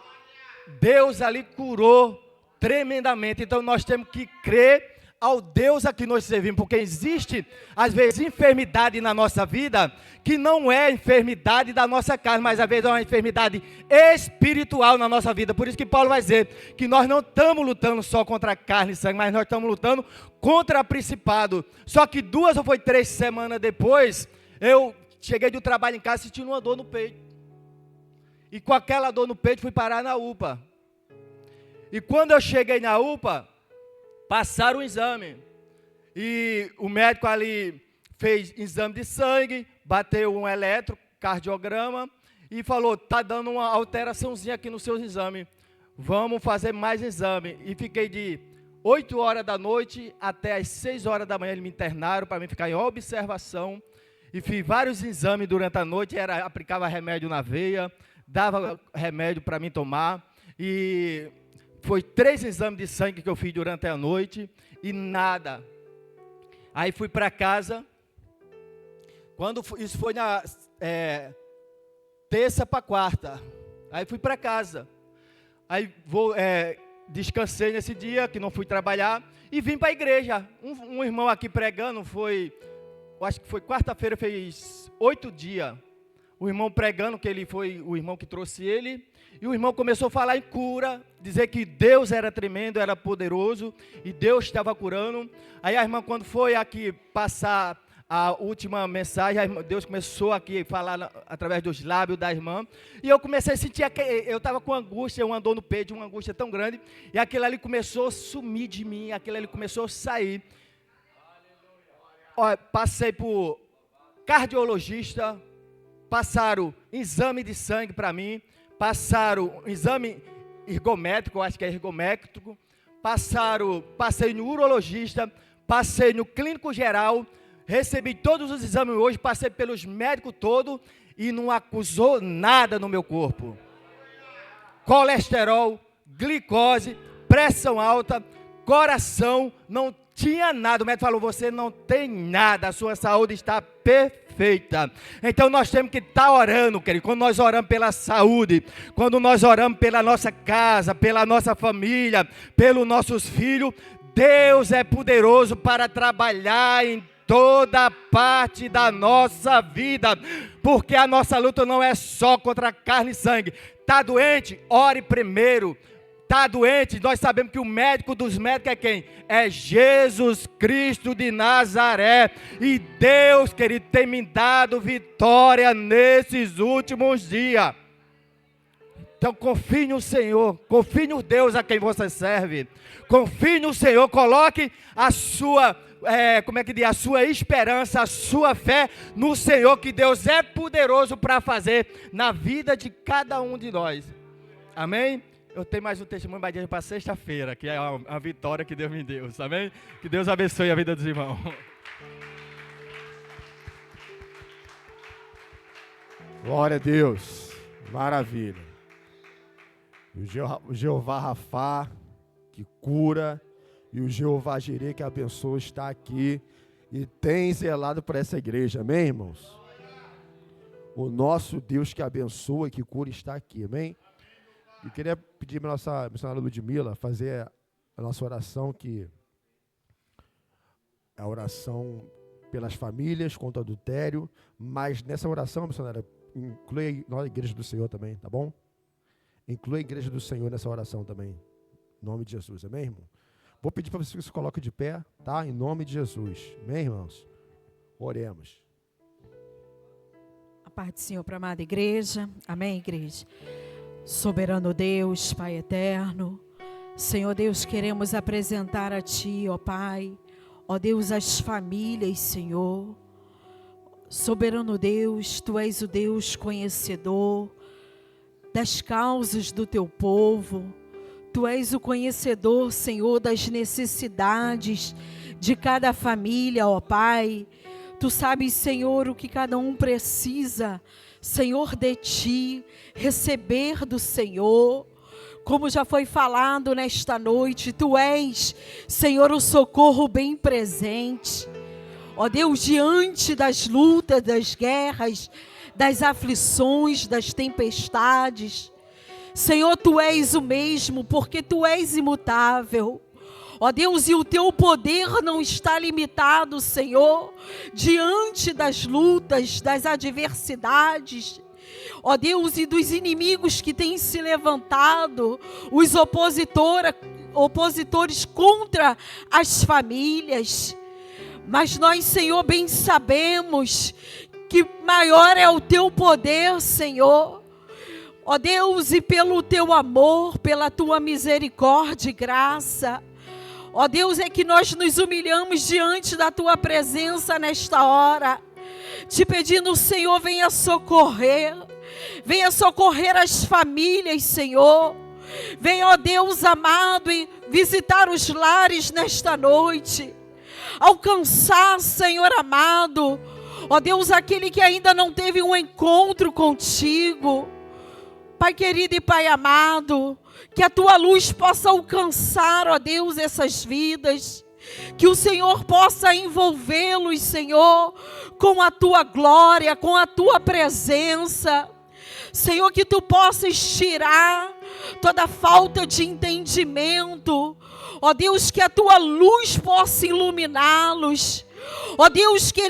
Deus ali curou tremendamente. Então nós temos que crer ao Deus a que nós servimos, porque existe às vezes enfermidade na nossa vida que não é enfermidade da nossa carne, mas às vezes é uma enfermidade espiritual na nossa vida. Por isso que Paulo vai dizer que nós não estamos lutando só contra carne e sangue, mas nós estamos lutando contra principado. Só que 2 ou 3 semanas depois, eu cheguei do trabalho em casa sentindo uma dor no peito. E com aquela dor no peito fui parar na UPA. E quando eu cheguei na UPA, passaram o exame. E o médico ali fez exame de sangue, bateu um eletrocardiograma e falou, está dando uma alteraçãozinha aqui nos seus exames. Vamos fazer mais exame. E fiquei de 8 horas da noite até as 6 horas da manhã. Eles me internaram para mim ficar em observação. E fiz vários exames durante a noite, aplicava remédio na veia, dava remédio para mim tomar, e foi 3 exames de sangue que eu fiz durante a noite, e nada. Aí fui para casa, isso foi na terça para quarta, aí fui para casa, aí descansei nesse dia, que não fui trabalhar, e vim para a igreja. Um irmão aqui pregando, acho que foi quarta-feira, fez 8 dias, o irmão pregando, que ele foi o irmão que trouxe ele, e o irmão começou a falar em cura, dizer que Deus era tremendo, era poderoso, e Deus estava curando. Aí a irmã, quando foi aqui passar a última mensagem, Deus começou aqui a falar através dos lábios da irmã, e eu comecei a sentir, eu estava com angústia, uma dor no peito, uma angústia tão grande, e aquilo ali começou a sumir de mim, aquilo ali começou a sair. Olha, passei por cardiologista, passaram exame de sangue para mim, passaram exame ergométrico, acho que é ergométrico, passei no urologista, passei no clínico geral, recebi todos os exames hoje, passei pelos médicos todos e não acusou nada no meu corpo. Colesterol, glicose, pressão alta, coração, não tinha nada. O médico falou, você não tem nada, a sua saúde está perfeita. Então nós temos que estar orando, querido. Quando nós oramos pela saúde, quando nós oramos pela nossa casa, pela nossa família, pelos nossos filhos, Deus é poderoso para trabalhar em toda parte da nossa vida, porque a nossa luta não é só contra carne e sangue. Está doente? Ore primeiro. Está doente? Nós sabemos que o médico dos médicos é quem? É Jesus Cristo de Nazaré. E Deus, querido, tem me dado vitória nesses últimos dias. Então confie no Senhor, confie no Deus a quem você serve. Confie no Senhor, coloque a sua... a sua esperança, a sua fé no Senhor, que Deus é poderoso para fazer na vida de cada um de nós. Amém? Eu tenho mais um testemunho para sexta-feira, que é a vitória que Deus me deu. Amém? Que Deus abençoe a vida dos irmãos. Glória a Deus. Maravilha. O Jeová Rafá, que cura, e o Jeová Jireh, que abençoa, está aqui e tem zelado por essa igreja. Amém, irmãos? O nosso Deus que abençoa e que cura está aqui. Amém? Eu queria pedir para a nossa missionária Ludmila fazer a nossa oração, que é a oração pelas famílias contra o adultério, mas nessa oração, missionária, inclui a igreja do Senhor também, tá bom? Inclui a igreja do Senhor nessa oração também, em nome de Jesus. Amém, irmão? Vou pedir para você que se coloque de pé, tá? Em nome de Jesus. Amém, irmãos? Oremos. A paz do Senhor para a amada igreja. Amém, igreja? Soberano Deus, Pai eterno. Senhor Deus, queremos apresentar a Ti, ó Pai. Ó Deus, as famílias, Senhor. Soberano Deus, Tu és o Deus conhecedor das causas do Teu povo. Tu és o conhecedor, Senhor, das necessidades de cada família, ó Pai. Tu sabes, Senhor, o que cada um precisa, Senhor, de Ti, receber do Senhor. Como já foi falado nesta noite, Tu és, Senhor, o socorro bem presente. Ó Deus, diante das lutas, das guerras, das aflições, das tempestades, Senhor, Tu és o mesmo, porque Tu és imutável. Ó Deus, e o Teu poder não está limitado, Senhor, diante das lutas, das adversidades. Ó Deus, e dos inimigos que têm se levantado, os opositores contra as famílias. Mas nós, Senhor, bem sabemos que maior é o Teu poder, Senhor. Ó Deus, e pelo Teu amor, pela Tua misericórdia e graça, ó Deus, é que nós nos humilhamos diante da Tua presença nesta hora, te pedindo, Senhor, venha socorrer as famílias, Senhor. Venha, ó Deus amado, e visitar os lares nesta noite, alcançar, Senhor amado, ó Deus, aquele que ainda não teve um encontro contigo. Pai querido e Pai amado, que a Tua luz possa alcançar, ó Deus, essas vidas, que o Senhor possa envolvê-los, Senhor, com a Tua glória, com a Tua presença. Senhor, que Tu possas tirar toda falta de entendimento, ó Deus, que a Tua luz possa iluminá-los, ó Deus, que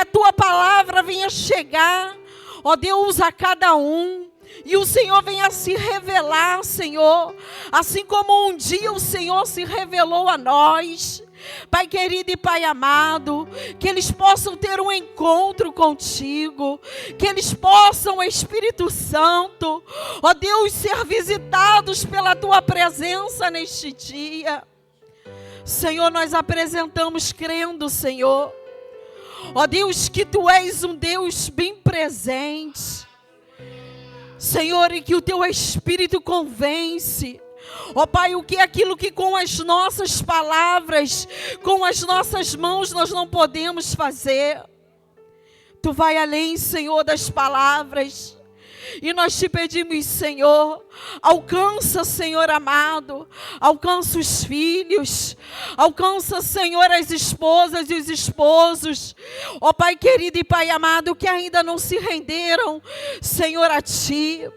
a Tua palavra venha chegar, ó Deus, a cada um. E o Senhor venha se revelar, Senhor, assim como um dia o Senhor se revelou a nós. Pai querido e Pai amado, que eles possam ter um encontro contigo, que eles possam, Espírito Santo, ó Deus, ser visitados pela tua presença neste dia. Senhor, nós apresentamos crendo, Senhor, ó Deus, que tu és um Deus bem presente, Senhor, e que o teu Espírito convence, ó Pai, o que é aquilo que com as nossas palavras, com as nossas mãos nós não podemos fazer. Tu vai além, Senhor, das palavras. E nós te pedimos, Senhor, alcança, Senhor amado, alcança os filhos, alcança, Senhor, as esposas e os esposos, ó Pai querido e Pai amado, que ainda não se renderam, Senhor, a Ti.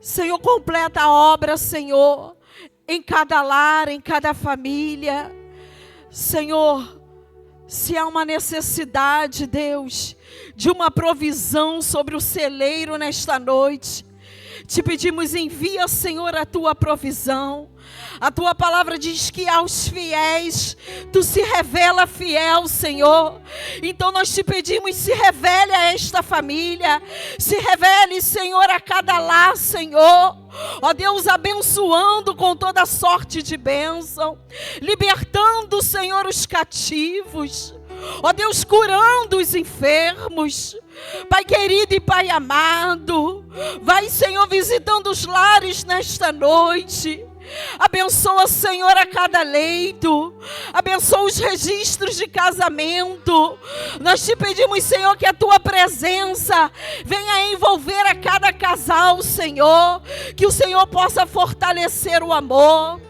Senhor, completa a obra, Senhor, em cada lar, em cada família. Senhor, se há uma necessidade, Deus, de uma provisão sobre o celeiro nesta noite, te pedimos, envia, Senhor, a tua provisão. A tua palavra diz que aos fiéis tu se revela fiel, Senhor. Então nós te pedimos, se revele a esta família, se revele, Senhor, a cada lar, Senhor. Ó Deus, abençoando com toda sorte de bênção, libertando, Senhor, os cativos. Ó Deus, curando os enfermos. Pai querido e Pai amado, vai, Senhor, visitando os lares nesta noite. Abençoa, Senhor, a cada leito. Abençoa os registros de casamento. Nós te pedimos, Senhor, que a tua presença venha envolver a cada casal, Senhor. Que o Senhor possa fortalecer o amor.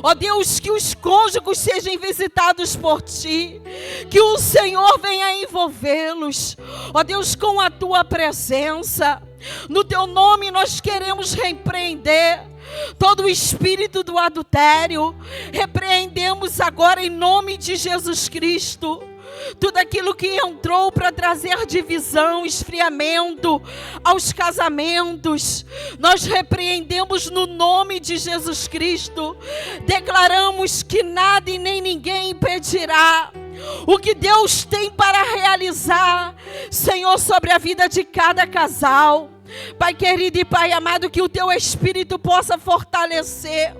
Ó Deus, que os cônjuges sejam visitados por Ti, que o Senhor venha envolvê-los, ó Deus, com a Tua presença. No Teu nome nós queremos repreender todo o espírito do adultério. Repreendemos agora em nome de Jesus Cristo tudo aquilo que entrou para trazer divisão, esfriamento aos casamentos. Nós repreendemos no nome de Jesus Cristo. Declaramos que nada e nem ninguém impedirá o que Deus tem para realizar, Senhor, sobre a vida de cada casal. Pai querido e Pai amado, que o Teu Espírito possa fortalecer,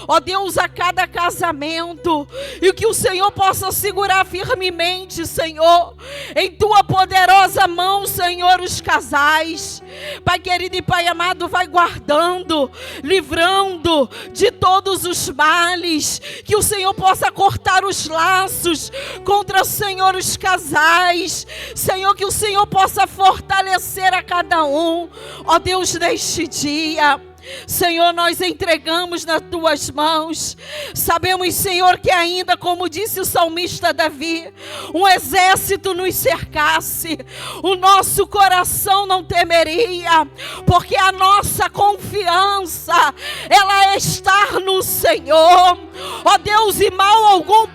ó Deus, a cada casamento, e que o Senhor possa segurar firmemente, Senhor, em Tua poderosa mão, Senhor, os casais. Pai querido e Pai amado, vai guardando, livrando de todos os males, que o Senhor possa cortar os laços contra, Senhor, os casais. Senhor, que o Senhor possa fortalecer a cada um, ó Deus, neste dia. Senhor, nós entregamos nas Tuas mãos. Sabemos, Senhor, que ainda, como disse o salmista Davi, um exército nos cercasse, o nosso coração não temeria, porque a nossa confiança, ela é estar no Senhor. Ó Deus, e mal algum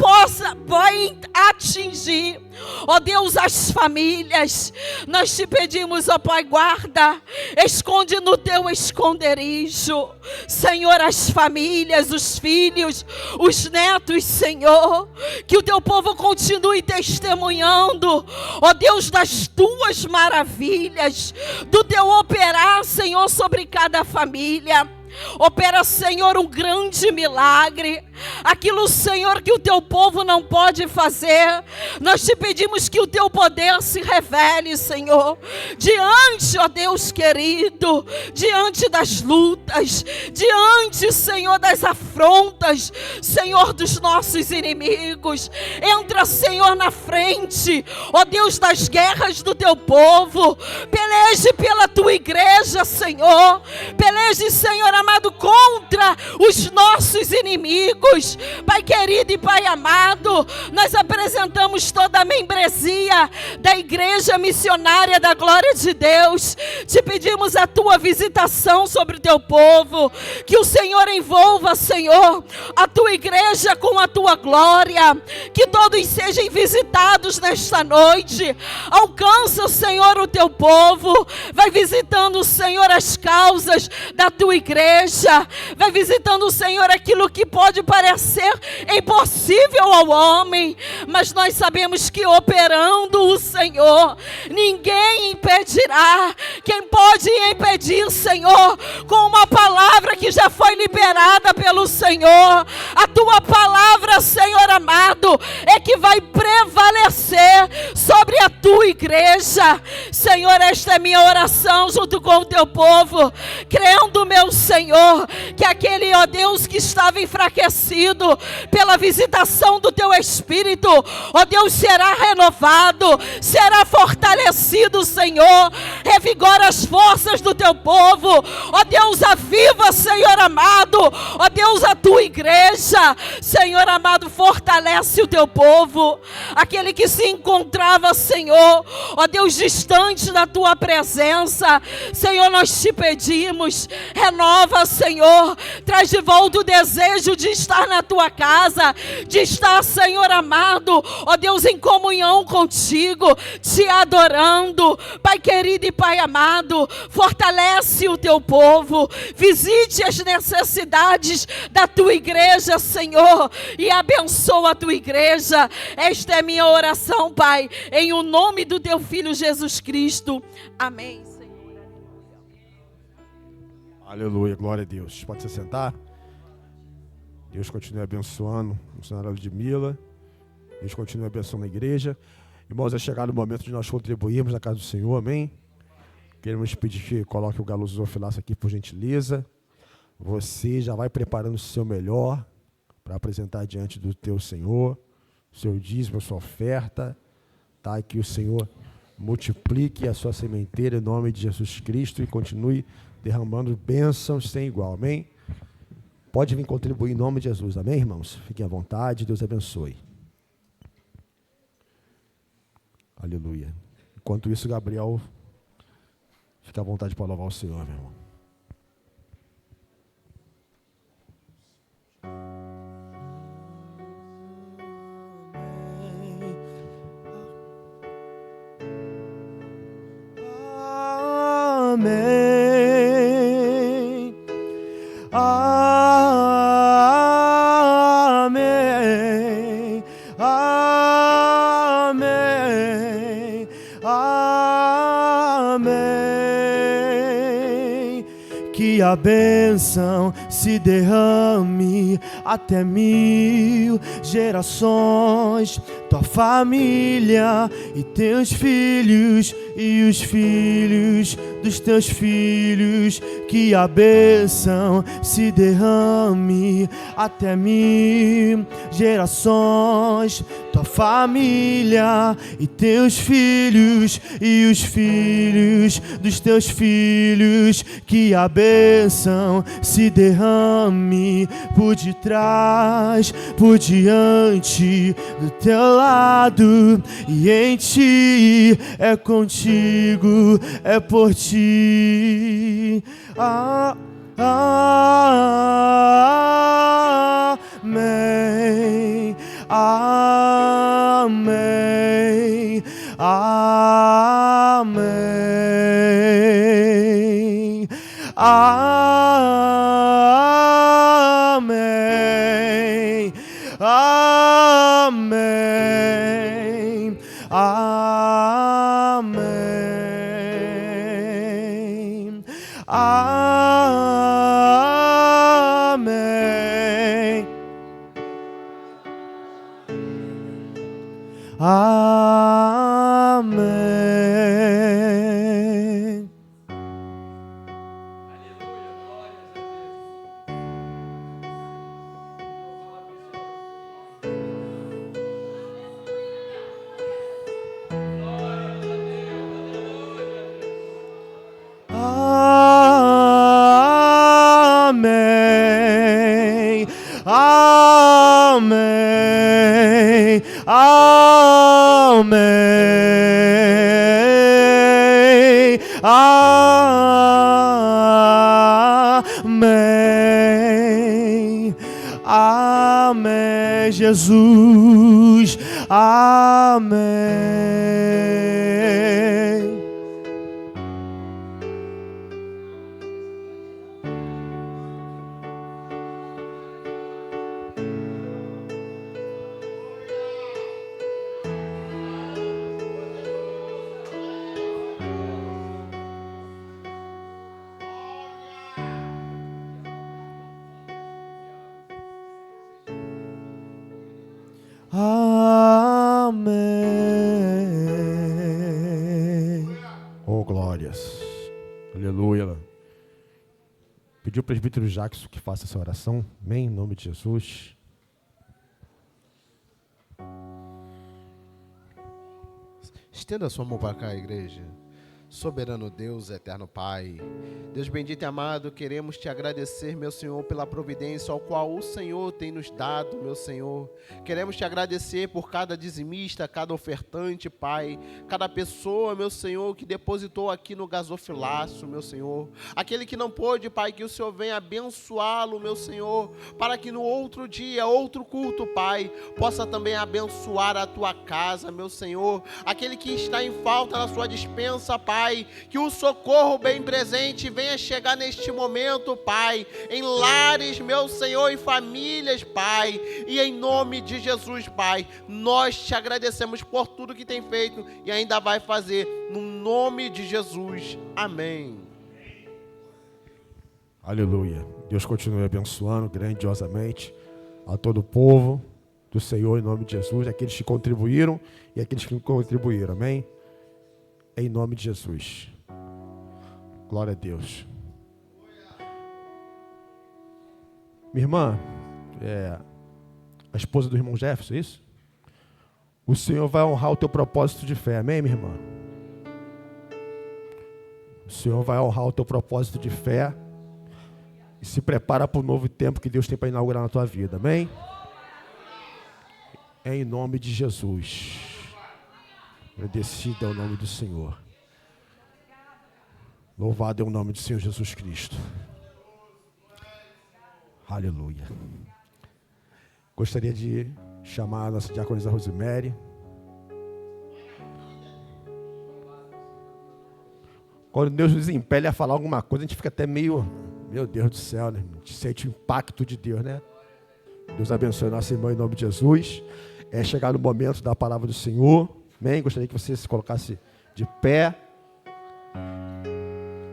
vai atingir, ó Deus, as famílias. Nós te pedimos, ó Pai, guarda, esconde no Teu esconderijo, Senhor, as famílias, os filhos, os netos, Senhor. Que o Teu povo continue testemunhando, ó Deus, das Tuas maravilhas, do Teu operar, Senhor, sobre cada família. Opera, Senhor, um grande milagre. Aquilo, Senhor, que o Teu povo não pode fazer, nós te pedimos que o Teu poder se revele, Senhor, diante, ó Deus querido, diante das lutas, diante, Senhor, das afrontas, Senhor, dos nossos inimigos. Entra, Senhor, na frente, ó Deus, das guerras do Teu povo. Peleje pela Tua igreja, Senhor. Peleje, Senhor amado, contra os nossos inimigos. Pai querido e Pai amado, nós apresentamos toda a membresia da Igreja Missionária da Glória de Deus. Te pedimos a Tua visitação sobre o Teu povo, que o Senhor envolva, Senhor, a Tua igreja com a Tua glória, que todos sejam visitados nesta noite. Alcança, Senhor, o Teu povo, vai visitando, Senhor, as causas da Tua igreja. igreja. Vai visitando, Senhor, aquilo que pode parecer impossível ao homem, mas nós sabemos que operando o Senhor, ninguém impedirá. Quem pode impedir, Senhor, com uma palavra que já foi liberada pelo Senhor? A tua palavra, Senhor amado, é que vai prevalecer sobre a tua igreja. Senhor, esta é minha oração junto com o teu povo, crendo, meu Senhor, que aquele, ó Deus, que estava enfraquecido pela visitação do teu Espírito, ó Deus, será renovado, será fortalecido, Senhor. Revigora as forças do teu povo, ó Deus, aviva, Senhor amado, ó Deus, a tua igreja. Senhor amado, fortalece o teu povo, aquele que se encontrava, Senhor, ó Deus, distante da tua presença. Senhor, nós te pedimos, renova, Senhor, traz de volta o desejo de estar na tua casa, de estar, Senhor amado, ó Deus, em comunhão contigo, te adorando. Pai querido e Pai amado, fortalece o teu povo, visite as necessidades da tua igreja, Senhor, e abençoa a tua igreja. Esta é minha oração, Pai, em o nome do teu Filho Jesus Cristo. Amém, Senhor. Aleluia, glória a Deus. Pode se sentar. Deus continue abençoando a missionária Ludmila. Deus continue abençoando a igreja. Irmãos, é chegado o momento de nós contribuirmos na casa do Senhor, amém? Queremos pedir que coloque o galo zofilaço aqui, por gentileza. Você já vai preparando o seu melhor para apresentar diante do teu Senhor, o seu dízimo, a sua oferta, tá? Que o Senhor multiplique a sua sementeira em nome de Jesus Cristo e continue derramando bênçãos sem igual, amém? Pode vir contribuir em nome de Jesus, amém, irmãos? Fiquem à vontade, Deus abençoe. Aleluia. Enquanto isso, Gabriel, fica à vontade para louvar o Senhor, meu irmão. Amém. Amém. Amém. Amém. Que a bênção se derrame até 1000 gerações, tua família e teus filhos e os filhos dos teus filhos. Que a bênção se derrame até 1000 gerações, tua família e teus filhos e os filhos dos teus filhos. Que a bênção se derrame por detrás, por diante, do teu lado e em ti. É contigo, é por ti. Amém. Amém. Amém. Amém. Amém. Amém. Amém. Amém. Amém. Amém. Amém. Amém. Amém. Jesus. Amém. Glórias. Aleluia. Pediu o presbítero Jackson que faça essa oração. Amém? Em nome de Jesus. Estenda a sua mão para cá, igreja. Soberano Deus, eterno Pai, Deus bendito e amado, queremos te agradecer, meu Senhor, pela providência ao qual o Senhor tem nos dado, meu Senhor. Queremos te agradecer por cada dizimista, cada ofertante, Pai, cada pessoa, meu Senhor, que depositou aqui no gasofilácio, meu Senhor. Aquele que não pôde, Pai, que o Senhor venha abençoá-lo, meu Senhor, para que no outro dia, outro culto, Pai, possa também abençoar a tua casa, meu Senhor. Aquele que está em falta na sua despensa, Pai, que o socorro bem presente venha chegar neste momento, Pai, em lares, meu Senhor, em famílias, Pai, e em nome de Jesus, Pai, nós te agradecemos por tudo que tem feito e ainda vai fazer, no nome de Jesus, amém. Aleluia. Deus continue abençoando grandiosamente a todo o povo do Senhor, em nome de Jesus, aqueles que contribuíram e aqueles que não contribuíram, amém? Em nome de Jesus. Glória a Deus. Minha irmã, a esposa do irmão Jefferson, é isso? O Senhor vai honrar o teu propósito de fé, amém, minha irmã? O Senhor vai honrar o teu propósito de fé e se prepara para o novo tempo que Deus tem para inaugurar na tua vida, amém? Em nome de Jesus. Agradecido é o nome do Senhor. Louvado é o nome do Senhor Jesus Cristo. Aleluia. Gostaria de chamar a nossa diaconisa Rosemary. Quando Deus nos impele a falar alguma coisa, a gente fica até meio, meu Deus do céu, né? A gente sente o impacto de Deus, né? Deus abençoe a nossa irmã em nome de Jesus. É chegar no momento da palavra do Senhor. Amém? Gostaria que você se colocasse de pé.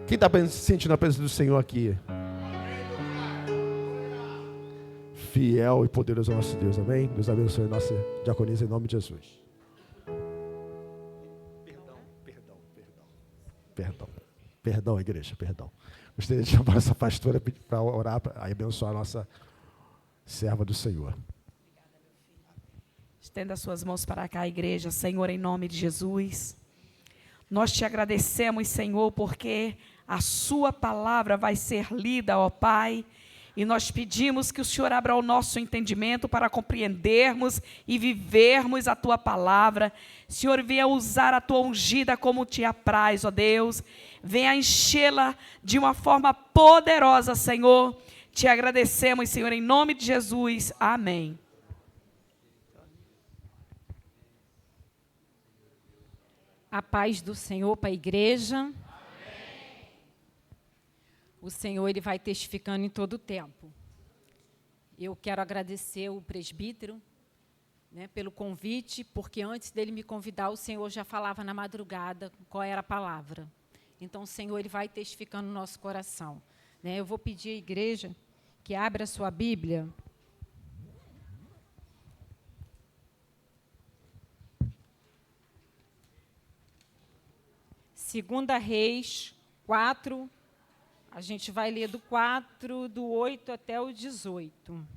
Quem está sentindo a presença do Senhor aqui? Fiel e poderoso ao nosso Deus, amém? Deus abençoe a nossa diaconisa em nome de Jesus. Perdão, igreja, perdão. Gostaria de chamar essa pastora para orar e abençoar a nossa serva do Senhor. Estenda suas mãos para cá, igreja. Senhor, em nome de Jesus, nós te agradecemos, Senhor, porque a sua palavra vai ser lida, ó Pai, e nós pedimos que o Senhor abra o nosso entendimento para compreendermos e vivermos a tua palavra. Senhor, venha usar a tua ungida como te apraz, ó Deus, venha enchê-la de uma forma poderosa, Senhor. Te agradecemos, Senhor, em nome de Jesus. Amém. A paz do Senhor para a igreja. Amém. O Senhor, Ele vai testificando em todo o tempo. Eu quero agradecer o presbítero, né, pelo convite, porque antes dele me convidar, o Senhor já falava na madrugada qual era a palavra. Então, o Senhor, Ele vai testificando no nosso coração. Né? Eu vou pedir à igreja que abra a sua Bíblia. Segunda Reis 4, a gente vai ler do 4, do 8 até o 18.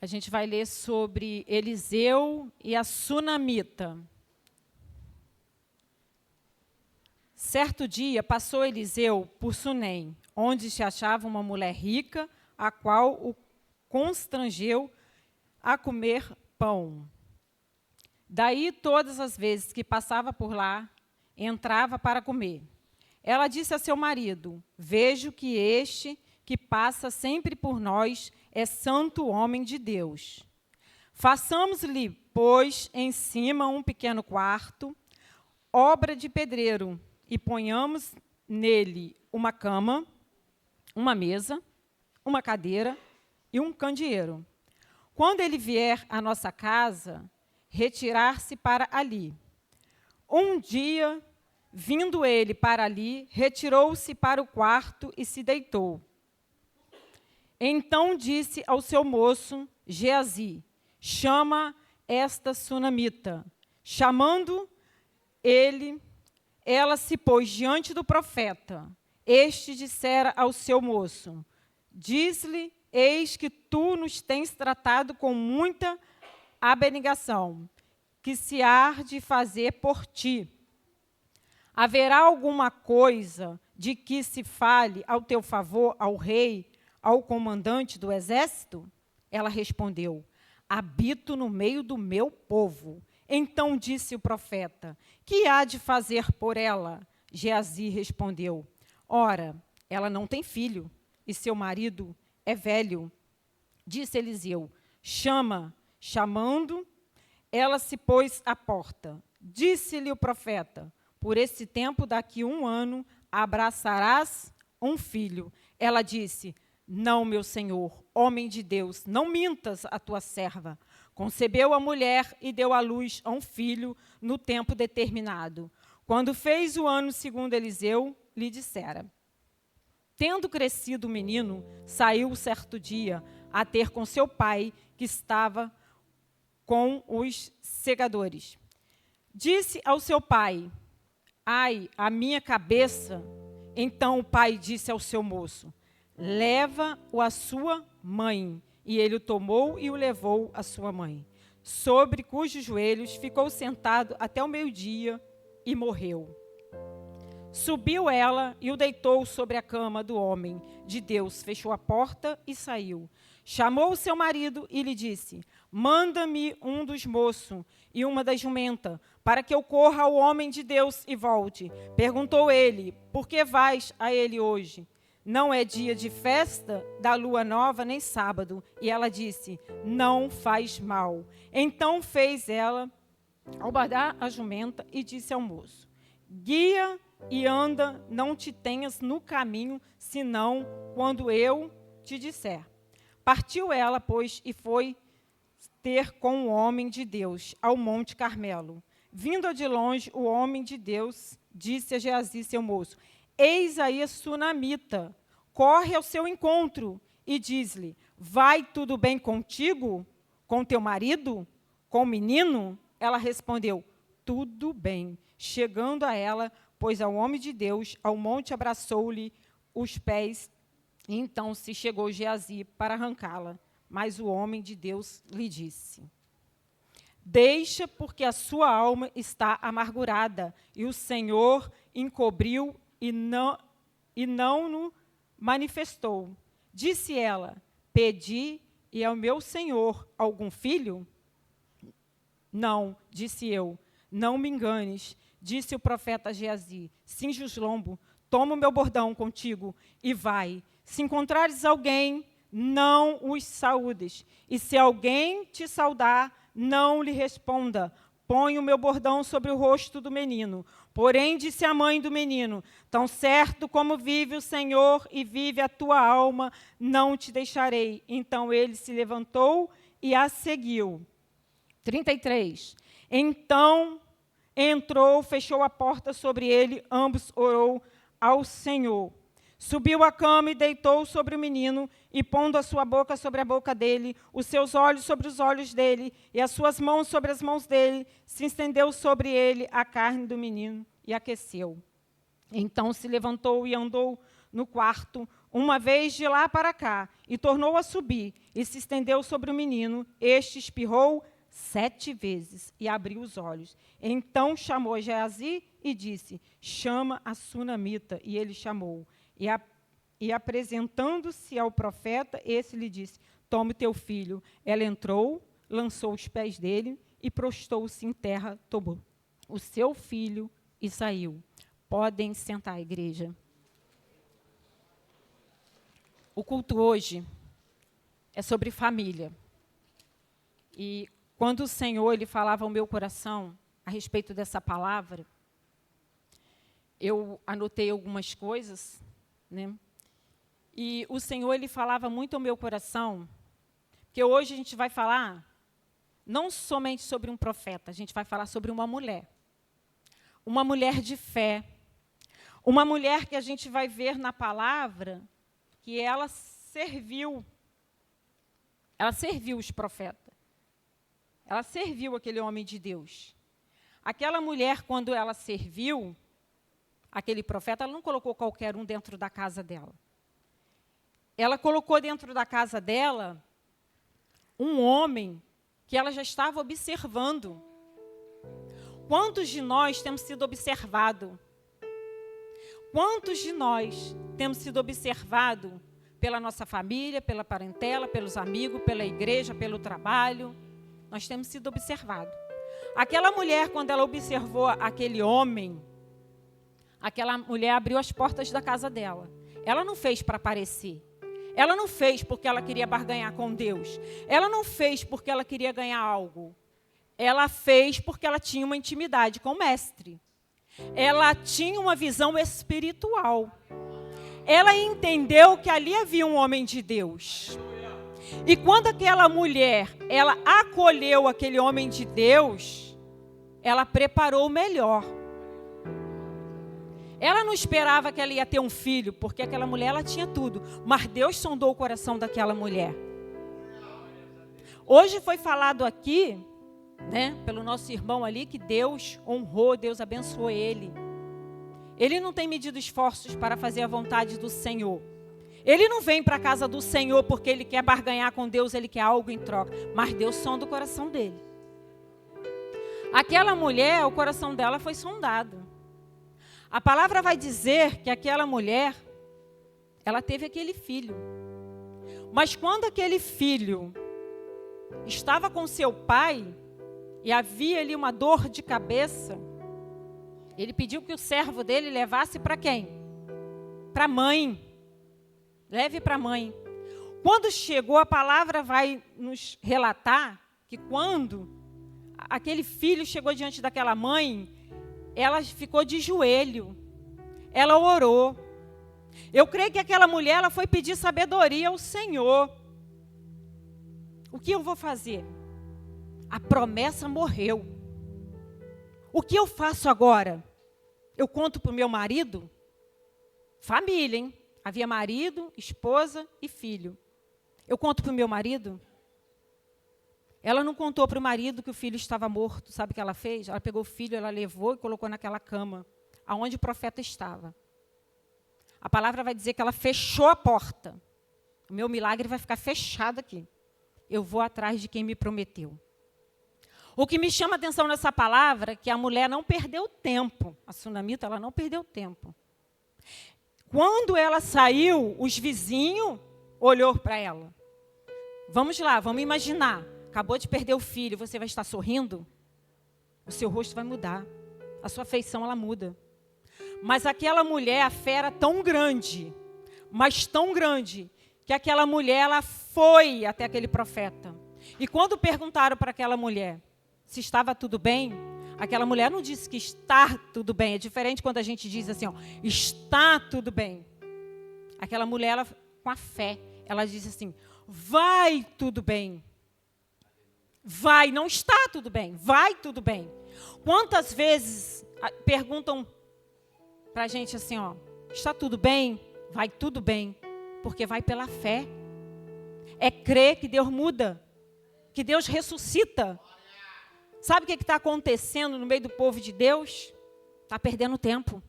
A gente vai ler sobre Eliseu e a sunamita. Certo dia, passou Eliseu por Sunem, onde se achava uma mulher rica, a qual o constrangeu a comer pão. Daí, todas as vezes que passava por lá, entrava para comer. Ela disse a seu marido: vejo que este que passa sempre por nós é santo homem de Deus. Façamos-lhe, pois, em cima um pequeno quarto, obra de pedreiro, e ponhamos nele uma cama, uma mesa, uma cadeira e um candeeiro. Quando ele vier à nossa casa, retirar-se para ali. Um dia, vindo ele para ali, retirou-se para o quarto e se deitou. Então disse ao seu moço Geazi: chama esta sunamita. Chamando ela se pôs diante do profeta. Este dissera ao seu moço: diz-lhe, eis que tu nos tens tratado com muita abnegação, que se há de fazer por ti. Haverá alguma coisa de que se fale ao teu favor ao rei, ao comandante do exército? Ela respondeu: habito no meio do meu povo. Então disse o profeta: que há de fazer por ela? Geazi respondeu: ora, ela não tem filho, e seu marido é velho. Disse Eliseu: chamando, ela se pôs à porta. Disse-lhe o profeta: por esse tempo, daqui 1 ano, abraçarás um filho. Ela disse: não, meu senhor, homem de Deus, não mintas a tua serva. Concebeu a mulher e deu à luz a um filho no tempo determinado. Quando fez o ano segundo Eliseu, lhe dissera. Tendo crescido o menino, saiu certo dia a ter com seu pai, que estava com os segadores. Disse ao seu pai: ai, a minha cabeça. Então o pai disse ao seu moço: leva-o à sua mãe. E ele o tomou e o levou à sua mãe, sobre cujos joelhos ficou sentado até o meio-dia e morreu. Subiu ela e o deitou sobre a cama do homem de Deus, fechou a porta e saiu. Chamou o seu marido e lhe disse: manda-me um dos moços e uma das jumentas, para que eu corra ao homem de Deus e volte. Perguntou ele: por que vais a ele hoje? Não é dia de festa da lua nova, nem sábado. E ela disse: não faz mal. Então fez ela albardar a jumenta e disse ao moço: guia e anda, não te tenhas no caminho, senão quando eu te disser. Partiu ela, pois, e foi ter com o homem de Deus ao Monte Carmelo. Vindo de longe, o homem de Deus disse a Geazi, seu moço: eis aí a sunamita, corre ao seu encontro e diz-lhe: vai tudo bem contigo? Com teu marido? Com o menino? Ela respondeu: tudo bem. Chegando a ela, pois ao homem de Deus, ao monte abraçou-lhe os pés, e então se chegou Geazi para arrancá-la. Mas o homem de Deus lhe disse: deixa, porque a sua alma está amargurada, e o Senhor encobriu e não no manifestou. Disse ela: pedi, e ao meu senhor algum filho? Não, disse eu. Não me enganes. Disse o profeta Geazi: cinge os lombos, toma o meu bordão contigo e vai. Se encontrares alguém, não os saúdes. E se alguém te saudar, não lhe responda. Põe o meu bordão sobre o rosto do menino. Porém, disse a mãe do menino: tão certo como vive o Senhor e vive a tua alma, não te deixarei. Então ele se levantou e a seguiu. 33. Então entrou, fechou a porta sobre ele, ambos orou ao Senhor. Subiu à cama e deitou sobre o menino, e pondo a sua boca sobre a boca dele, os seus olhos sobre os olhos dele, e as suas mãos sobre as mãos dele, se estendeu sobre ele a carne do menino e aqueceu. Então se levantou e andou no quarto, uma vez de lá para cá, e tornou a subir, e se estendeu sobre o menino. Este espirrou 7 vezes e abriu os olhos. Então chamou Geazi e disse: chama a sunamita. E ele chamou. E apresentando-se ao profeta, esse lhe disse: tome teu filho. Ela entrou, lançou os pés dele e prostou-se em terra, tomou o seu filho e saiu. Podem sentar, igreja. O culto hoje é sobre família. E quando o Senhor ele falava ao meu coração a respeito dessa palavra, eu anotei algumas coisas, né? E o Senhor ele falava muito ao meu coração, que hoje a gente vai falar não somente sobre um profeta, a gente vai falar sobre uma mulher de fé, uma mulher que a gente vai ver na palavra que ela serviu Ela serviu os profetas. Ela serviu aquele homem de Deus. Aquela mulher, quando ela serviu aquele profeta, ela não colocou qualquer um dentro da casa dela. Ela colocou dentro da casa dela um homem que ela já estava observando. Quantos de nós temos sido observados? Quantos de nós temos sido observados pela nossa família, pela parentela, pelos amigos, pela igreja, pelo trabalho? Nós temos sido observados. Aquela mulher, quando ela observou aquele homem, aquela mulher abriu as portas da casa dela. Ela não fez para aparecer. Ela não fez porque ela queria barganhar com Deus. Ela não fez porque ela queria ganhar algo. Ela fez porque ela tinha uma intimidade com o mestre. Ela tinha uma visão espiritual. Ela entendeu que ali havia um homem de Deus. E quando aquela mulher, ela acolheu aquele homem de Deus, ela preparou o melhor. Ela não esperava que ela ia ter um filho, porque aquela mulher, ela tinha tudo. Mas Deus sondou o coração daquela mulher. Hoje foi falado aqui, né, pelo nosso irmão ali, que Deus honrou, Deus abençoou ele. Ele não tem medido esforços para fazer a vontade do Senhor. Ele não vem para a casa do Senhor porque ele quer barganhar com Deus, ele quer algo em troca. Mas Deus sonda o coração dele. Aquela mulher, o coração dela foi sondado. A palavra vai dizer que aquela mulher, ela teve aquele filho. Mas quando aquele filho estava com seu pai, e havia ali uma dor de cabeça, ele pediu que o servo dele levasse para quem? Para a mãe. Leve para a mãe. Quando chegou, a palavra vai nos relatar que quando aquele filho chegou diante daquela mãe, ela ficou de joelho. Ela orou. Eu creio que aquela mulher, ela foi pedir sabedoria ao Senhor. O que eu vou fazer? A promessa morreu. O que eu faço agora? Eu conto para o meu marido? Família, hein? Havia marido, esposa e filho. Eu conto para o meu marido? Ela não contou para o marido que o filho estava morto. Sabe o que ela fez? Ela pegou o filho, ela levou e colocou naquela cama, aonde o profeta estava. A palavra vai dizer que ela fechou a porta. O meu milagre vai ficar fechado aqui. Eu vou atrás de quem me prometeu. O que me chama a atenção nessa palavra é que a mulher não perdeu tempo. A sunamita, ela não perdeu tempo. Quando ela saiu, os vizinhos olhou para ela. Vamos lá, vamos imaginar. Acabou de perder o filho, você vai estar sorrindo? O seu rosto vai mudar. A sua feição, ela muda. Mas aquela mulher, a fé era tão grande, mas tão grande, que aquela mulher, ela foi até aquele profeta. E quando perguntaram para aquela mulher se estava tudo bem, aquela mulher não disse que está tudo bem. É diferente quando a gente diz assim, ó, está tudo bem. Aquela mulher, ela, com a fé, ela disse assim, vai tudo bem. Vai, não está tudo bem, vai tudo bem. Quantas vezes perguntam para a gente assim, ó, está tudo bem? Vai tudo bem, porque vai pela fé. É crer que Deus muda, que Deus ressuscita. Sabe o que está acontecendo no meio do povo de Deus? Está perdendo tempo.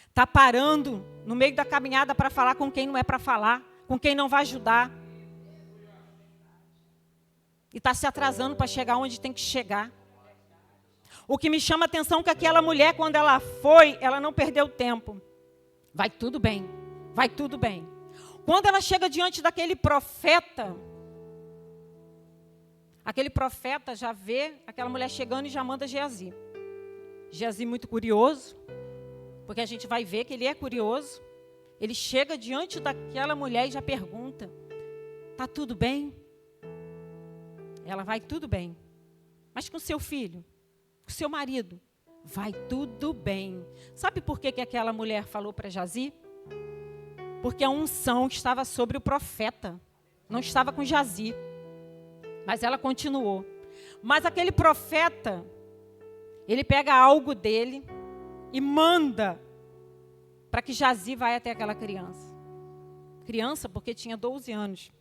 Está parando no meio da caminhada para falar com quem não é para falar, com quem não vai ajudar. E está se atrasando para chegar onde tem que chegar. O que me chama a atenção é que aquela mulher, quando ela foi, ela não perdeu tempo. Vai tudo bem, vai tudo bem. Quando ela chega diante daquele profeta, aquele profeta já vê aquela mulher chegando e já manda Geazi. Geazi muito curioso, porque a gente vai ver que ele é curioso. Ele chega diante daquela mulher e já pergunta, está tudo bem? Ela vai tudo bem. Mas com seu filho, com seu marido, vai tudo bem. Sabe por que aquela mulher falou para Geazi? Porque a unção estava sobre o profeta, não estava com Geazi. Mas ela continuou. Mas aquele profeta, ele pega algo dele e manda para que Geazi vá até aquela criança. Criança porque tinha 12 anos.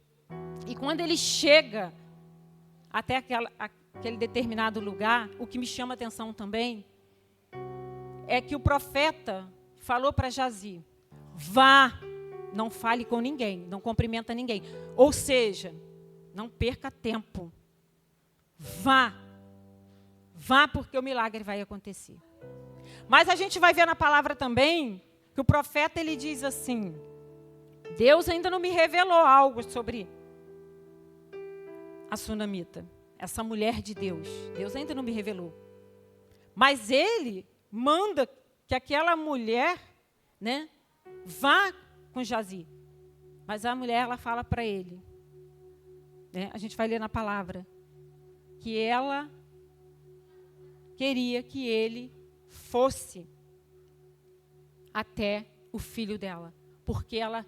E quando ele chega até aquele determinado lugar, o que me chama a atenção também é que o profeta falou para Geazi: vá, não fale com ninguém, não cumprimenta ninguém. Ou seja, não perca tempo. Vá porque o milagre vai acontecer. Mas a gente vai ver na palavra também que o profeta ele diz assim: Deus ainda não me revelou algo sobre a sunamita, essa mulher de Deus. Deus ainda não me revelou. Mas ele manda que aquela mulher, né, vá com Geazi. Mas a mulher, ela fala para ele, né, a gente vai ler na palavra, que ela queria que ele fosse até o filho dela, porque ela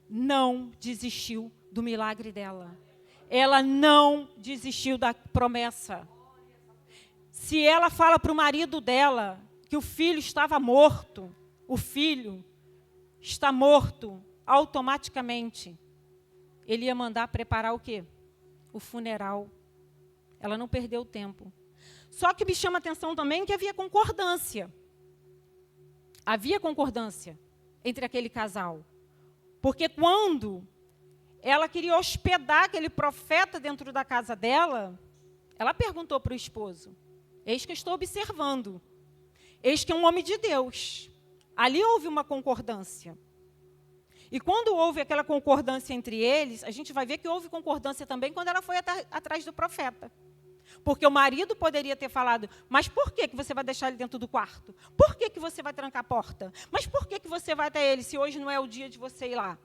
não desistiu do milagre dela. Ela não desistiu da promessa. Se ela fala para o marido dela que o filho estava morto, o filho está morto, automaticamente ele ia mandar preparar o quê? O funeral. Ela não perdeu tempo. Só que me chama a atenção também que havia concordância. Havia concordância entre aquele casal. Porque quando ela queria hospedar aquele profeta dentro da casa dela, ela perguntou para o esposo: eis que eu estou observando, eis que é um homem de Deus. Ali houve uma concordância. E quando houve aquela concordância entre eles, a gente vai ver que houve concordância também quando ela foi atrás do profeta. Porque o marido poderia ter falado: mas por que você vai deixar ele dentro do quarto? Por que você vai trancar a porta? Mas por que você vai até ele se hoje não é o dia de você ir lá?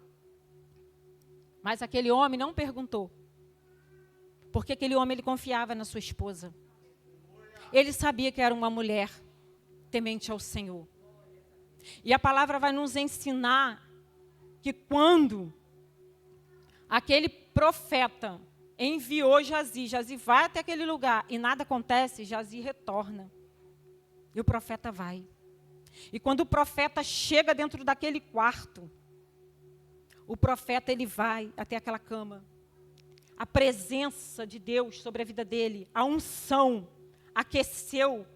Mas aquele homem não perguntou. Porque aquele homem ele confiava na sua esposa. Ele sabia que era uma mulher temente ao Senhor. E a palavra vai nos ensinar que quando aquele profeta enviou Geazi, Geazi vai até aquele lugar e nada acontece, Geazi retorna. E o profeta vai. E quando o profeta chega dentro daquele quarto, o profeta ele vai até aquela cama. A presença de Deus sobre a vida dele, a unção, aqueceu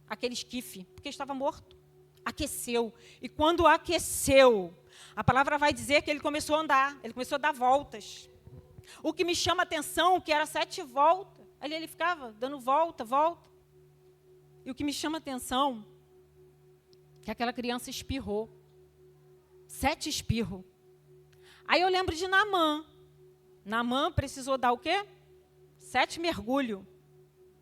aquele esquife, porque estava morto. Aqueceu. E quando aqueceu, a palavra vai dizer que ele começou a andar, ele começou a dar voltas. O que me chama a atenção, que era 7 voltas. Ali ele ficava dando volta. E o que me chama a atenção, que aquela criança espirrou. 7 espirros. Aí eu lembro de Naamã. Naamã precisou dar o quê? 7 mergulhos.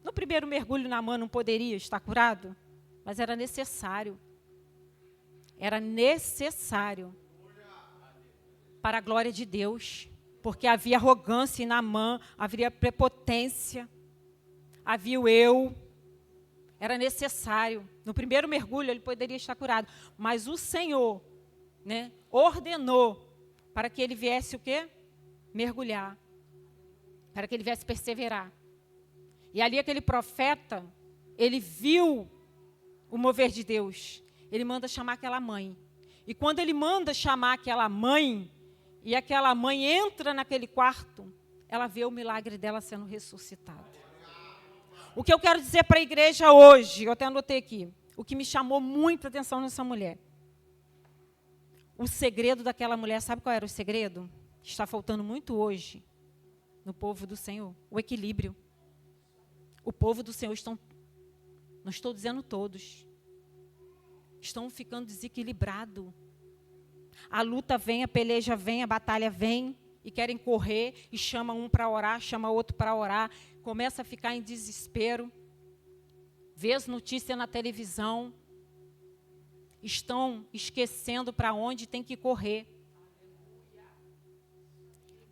No primeiro mergulho, Naamã não poderia estar curado, mas era necessário. Era necessário para a glória de Deus. Porque havia arrogância em Naamã, havia prepotência, havia o eu. Era necessário. No primeiro mergulho ele poderia estar curado. Mas o Senhor, né, ordenou para que ele viesse o quê? Mergulhar. Para que ele viesse perseverar. E ali aquele profeta, ele viu o mover de Deus. Ele manda chamar aquela mãe. E quando ele manda chamar aquela mãe, e aquela mãe entra naquele quarto, ela vê o milagre dela sendo ressuscitada. O que eu quero dizer para a igreja hoje, eu até anotei aqui, o que me chamou muita atenção nessa mulher. O segredo daquela mulher, sabe qual era o segredo? Está faltando muito hoje no povo do Senhor. O equilíbrio. O povo do Senhor não estou dizendo todos, estão ficando desequilibrados. A luta vem, a peleja vem, a batalha vem, e querem correr, e chama um para orar, chama outro para orar, começa a ficar em desespero, vê as notícias na televisão, estão esquecendo para onde tem que correr.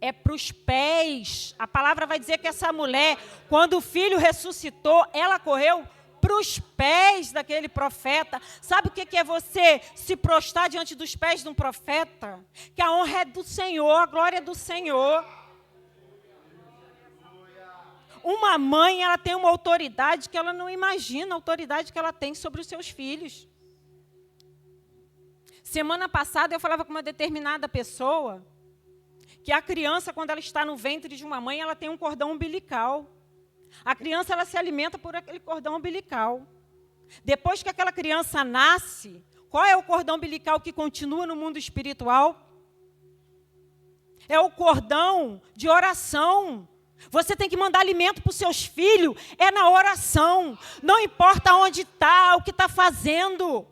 É para os pés. A palavra vai dizer que essa mulher, quando o filho ressuscitou, ela correu para os pés daquele profeta. Sabe o que é você se prostrar diante dos pés de um profeta? Que a honra é do Senhor, a glória é do Senhor. Uma mãe, ela tem uma autoridade que ela não imagina, a autoridade que ela tem sobre os seus filhos. Semana passada eu falava com uma determinada pessoa que a criança, quando ela está no ventre de uma mãe, ela tem um cordão umbilical. A criança, ela se alimenta por aquele cordão umbilical. Depois que aquela criança nasce, qual é o cordão umbilical que continua no mundo espiritual? É o cordão de oração. Você tem que mandar alimento para os seus filhos, é na oração. Não importa onde está, o que está fazendo.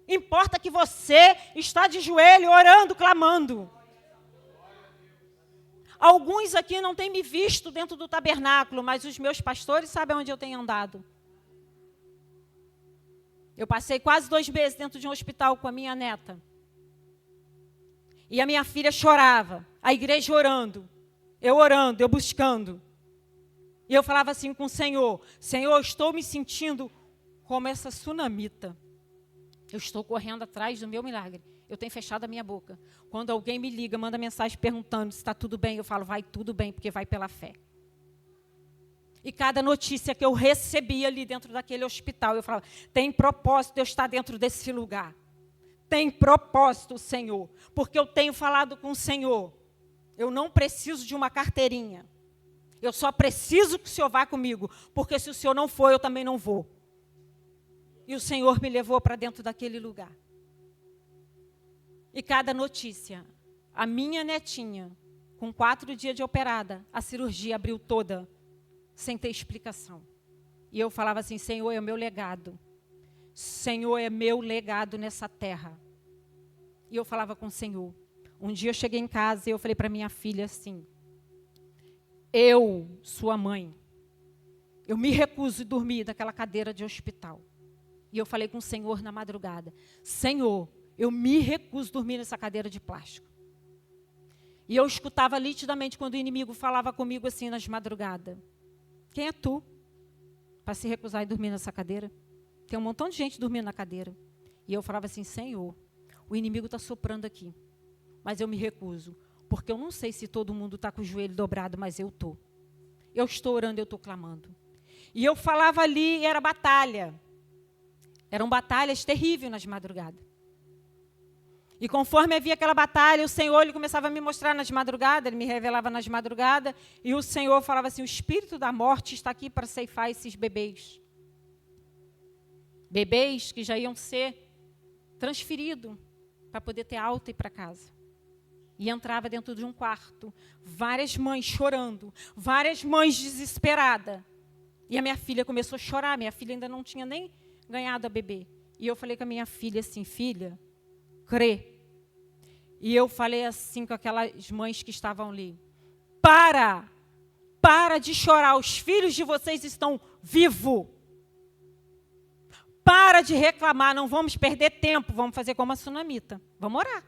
Importa que você está de joelho, orando, clamando. Alguns aqui não têm me visto dentro do tabernáculo, mas os meus pastores sabem onde eu tenho andado. Eu passei quase 2 meses dentro de um hospital com a minha neta. E a minha filha chorava, a igreja orando, eu buscando. E eu falava assim com o Senhor: Senhor, eu estou me sentindo como essa sunamita. Eu estou correndo atrás do meu milagre. Eu tenho fechado a minha boca. Quando alguém me liga, manda mensagem perguntando se está tudo bem, eu falo, vai tudo bem, porque vai pela fé. E cada notícia que eu recebia ali dentro daquele hospital, eu falava, tem propósito eu estar dentro desse lugar. Tem propósito, Senhor, porque eu tenho falado com o Senhor. Eu não preciso de uma carteirinha. Eu só preciso que o Senhor vá comigo, porque se o Senhor não for, eu também não vou. E o Senhor me levou para dentro daquele lugar. E cada notícia, a minha netinha, com 4 dias de operada, a cirurgia abriu toda, sem ter explicação. E eu falava assim, Senhor, é o meu legado. Senhor, é meu legado nessa terra. E eu falava com o Senhor. Um dia eu cheguei em casa e eu falei para minha filha assim, eu, sua mãe, eu me recuso a dormir naquela cadeira de hospital. E eu falei com o Senhor na madrugada, Senhor, eu me recuso a dormir nessa cadeira de plástico. E eu escutava nitidamente quando o inimigo falava comigo assim nas madrugadas. Quem é tu para se recusar a dormir nessa cadeira? Tem um montão de gente dormindo na cadeira. E eu falava assim, Senhor, o inimigo está soprando aqui. Mas eu me recuso. Porque eu não sei se todo mundo está com o joelho dobrado, mas eu estou. Eu estou orando, eu estou clamando. E eu falava ali, era batalha. Eram batalhas terríveis nas madrugadas. E conforme havia aquela batalha, o Senhor ele começava a me mostrar nas madrugadas, ele me revelava nas madrugadas, e o Senhor falava assim, o espírito da morte está aqui para ceifar esses bebês. Bebês que já iam ser transferidos para poder ter alta e ir para casa. E entrava dentro de um quarto, várias mães chorando, várias mães desesperadas. E a minha filha começou a chorar, minha filha ainda não tinha nem ganhado a bebê. E eu falei com a minha filha assim, filha, crê. E eu falei assim com aquelas mães que estavam ali, para de chorar, os filhos de vocês estão vivos. Para de reclamar, não vamos perder tempo, vamos fazer como a sunamita, vamos orar.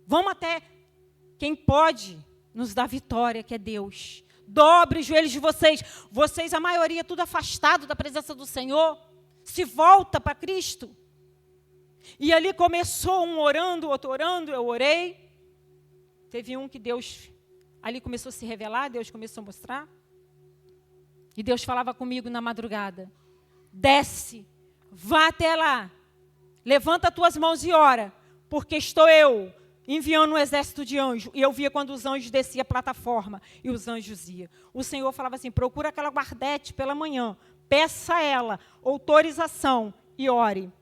Vamos até quem pode nos dar vitória, que é Deus. Dobre os joelhos de vocês. Vocês, a maioria, tudo afastado da presença do Senhor. Se volta para Cristo. E ali começou um orando, outro orando, eu orei. Teve um que Deus, ali começou a se revelar, Deus começou a mostrar. E Deus falava comigo na madrugada. Desce, vá até lá. Levanta as tuas mãos e ora, porque estou eu enviando um exército de anjos. E eu via quando os anjos desciam a plataforma e os anjos iam. O Senhor falava assim, procura aquela guardete pela manhã, peça a ela autorização e ore.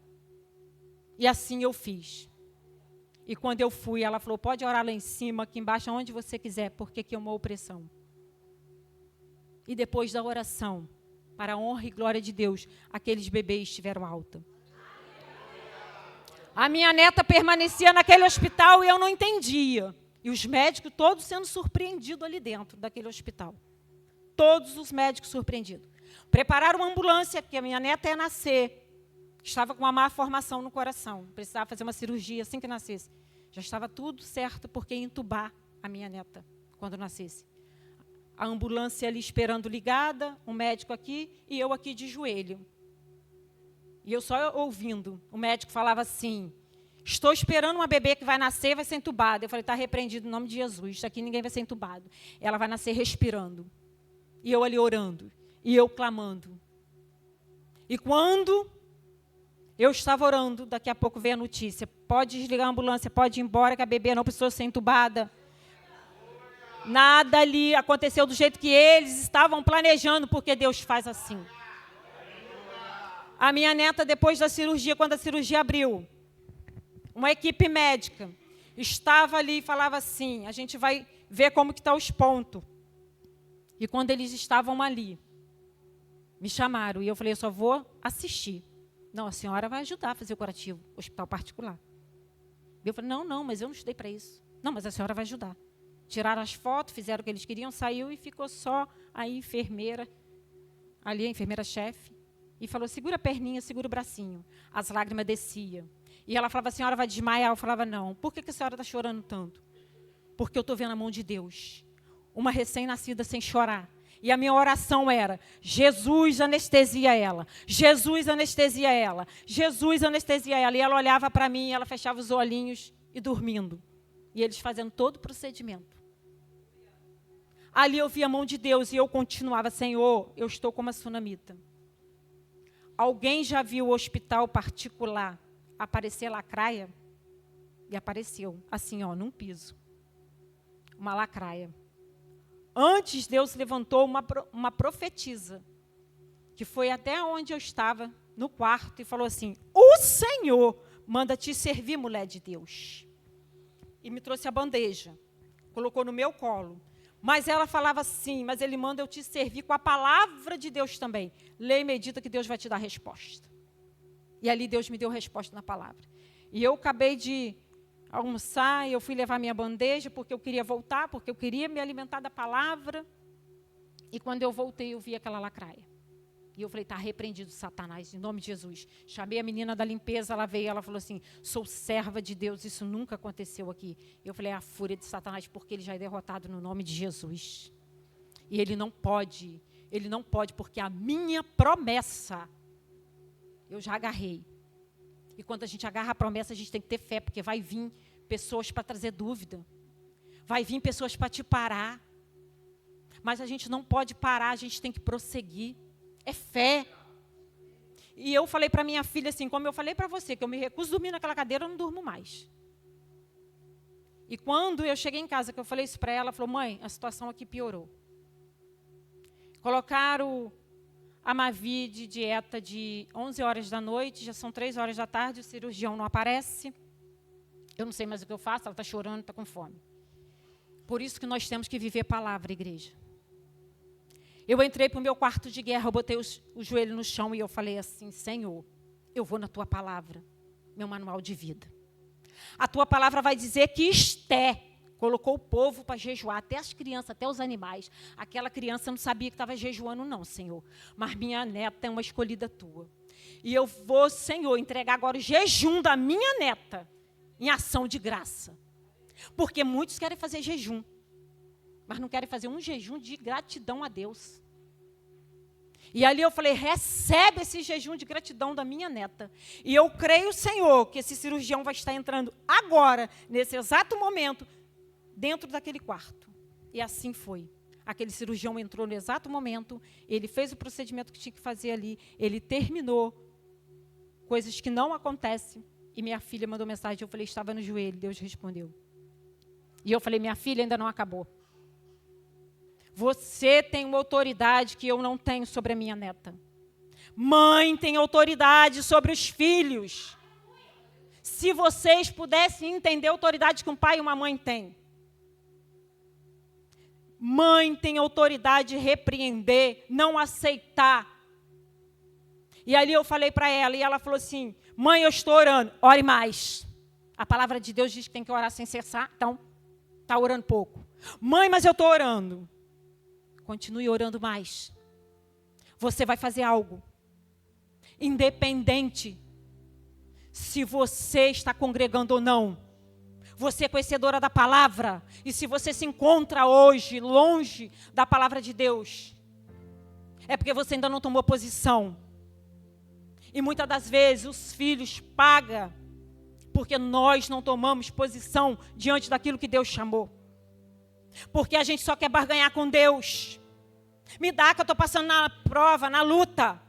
E assim eu fiz. E quando eu fui, ela falou, pode orar lá em cima, aqui embaixo, onde você quiser, porque aqui é uma opressão. E depois da oração, para a honra e glória de Deus, aqueles bebês tiveram alta. A minha neta permanecia naquele hospital e eu não entendia. E os médicos todos sendo surpreendidos ali dentro daquele hospital. Todos os médicos surpreendidos. Prepararam uma ambulância, porque a minha neta ia nascer. Estava com uma má formação no coração. Precisava fazer uma cirurgia assim que nascesse. Já estava tudo certo, porque ia entubar a minha neta quando nascesse. A ambulância ali esperando ligada, um médico aqui e eu aqui de joelho. E eu só ouvindo. O médico falava assim, estou esperando uma bebê que vai nascer e vai ser entubada. Eu falei, está repreendido em nome de Jesus, isso aqui ninguém vai ser entubado. Ela vai nascer respirando. E eu ali orando. E eu clamando. E quando eu estava orando, daqui a pouco veio a notícia, pode desligar a ambulância, pode ir embora que a bebê não precisou ser entubada. Nada ali aconteceu do jeito que eles estavam planejando, porque Deus faz assim. A minha neta, depois da cirurgia, quando a cirurgia abriu, uma equipe médica estava ali e falava assim, a gente vai ver como que estão os pontos. E quando eles estavam ali, me chamaram e eu falei, eu só vou assistir. Não, a senhora vai ajudar a fazer o curativo, hospital particular. Eu falei, não, mas eu não estudei para isso. Não, mas a senhora vai ajudar. Tiraram as fotos, fizeram o que eles queriam, saiu e ficou só a enfermeira, ali a enfermeira-chefe, e falou, segura a perninha, segura o bracinho. As lágrimas desciam. E ela falava, a senhora vai desmaiar? Eu falava, não. Por que a senhora está chorando tanto? Porque eu estou vendo a mão de Deus. Uma recém-nascida sem chorar. E a minha oração era, Jesus anestesia ela. Jesus anestesia ela. Jesus anestesia ela. E ela olhava para mim, ela fechava os olhinhos e dormindo. E eles fazendo todo o procedimento. Ali eu vi a mão de Deus e eu continuava, Senhor, eu estou como a sunamita. Alguém já viu o hospital particular aparecer lacraia? E apareceu, assim, ó, num piso. Uma lacraia. Antes, Deus levantou uma profetisa, que foi até onde eu estava, no quarto, e falou assim, o Senhor manda te servir, mulher de Deus. E me trouxe a bandeja, colocou no meu colo. Mas ela falava assim, mas ele manda eu te servir com a palavra de Deus também. Lê e medita que Deus vai te dar resposta. E ali Deus me deu resposta na palavra. E eu acabei de almoçar, e eu fui levar minha bandeja, porque eu queria voltar, porque eu queria me alimentar da palavra. E quando eu voltei, eu vi aquela lacraia. E eu falei, está repreendido, Satanás, em nome de Jesus. Chamei a menina da limpeza, ela veio, ela falou assim, sou serva de Deus, isso nunca aconteceu aqui. Eu falei, é a fúria de Satanás, porque ele já é derrotado no nome de Jesus. E ele não pode, porque a minha promessa, eu já agarrei. E quando a gente agarra a promessa, a gente tem que ter fé, porque vai vir pessoas para trazer dúvida. Vai vir pessoas para te parar. Mas a gente não pode parar, a gente tem que prosseguir. É fé. E eu falei para minha filha assim, como eu falei para você, que eu me recuso a dormir naquela cadeira, eu não durmo mais. E quando eu cheguei em casa, que eu falei isso para ela, ela falou, mãe, a situação aqui piorou. Colocaram a Mavi de dieta de 11 horas da noite, já são 3 horas da tarde, o cirurgião não aparece. Eu não sei mais o que eu faço, ela está chorando, está com fome. Por isso que nós temos que viver palavra, igreja. Eu entrei para o meu quarto de guerra, eu botei o joelho no chão e eu falei assim, Senhor, eu vou na tua palavra, meu manual de vida. A tua palavra vai dizer que Esté colocou o povo para jejuar, até as crianças, até os animais. Aquela criança não sabia que estava jejuando não, Senhor. Mas minha neta é uma escolhida tua. E eu vou, Senhor, entregar agora o jejum da minha neta em ação de graça. Porque muitos querem fazer jejum, mas não querem fazer um jejum de gratidão a Deus. E ali eu falei, recebe esse jejum de gratidão da minha neta. E eu creio, Senhor, que esse cirurgião vai estar entrando agora, nesse exato momento, dentro daquele quarto. E assim foi. Aquele cirurgião entrou no exato momento, ele fez o procedimento que tinha que fazer ali, ele terminou, coisas que não acontecem. E minha filha mandou mensagem, eu falei, estava no joelho, Deus respondeu. E eu falei, minha filha ainda não acabou. Você tem uma autoridade que eu não tenho sobre a minha neta. Mãe tem autoridade sobre os filhos. Se vocês pudessem entender a autoridade que um pai e uma mãe têm. Mãe tem autoridade de repreender, não aceitar. E ali eu falei para ela, e ela falou assim, mãe, eu estou orando, ore mais. A palavra de Deus diz que tem que orar sem cessar, então está orando pouco. Mãe, mas eu estou orando. Continue orando mais. Você vai fazer algo. Independente se você está congregando ou não. Você é conhecedora da palavra. E se você se encontra hoje longe da palavra de Deus, é porque você ainda não tomou posição. E muitas das vezes os filhos pagam porque nós não tomamos posição diante daquilo que Deus chamou. Porque a gente só quer barganhar com Deus. Me dá que eu estou passando na prova, na luta.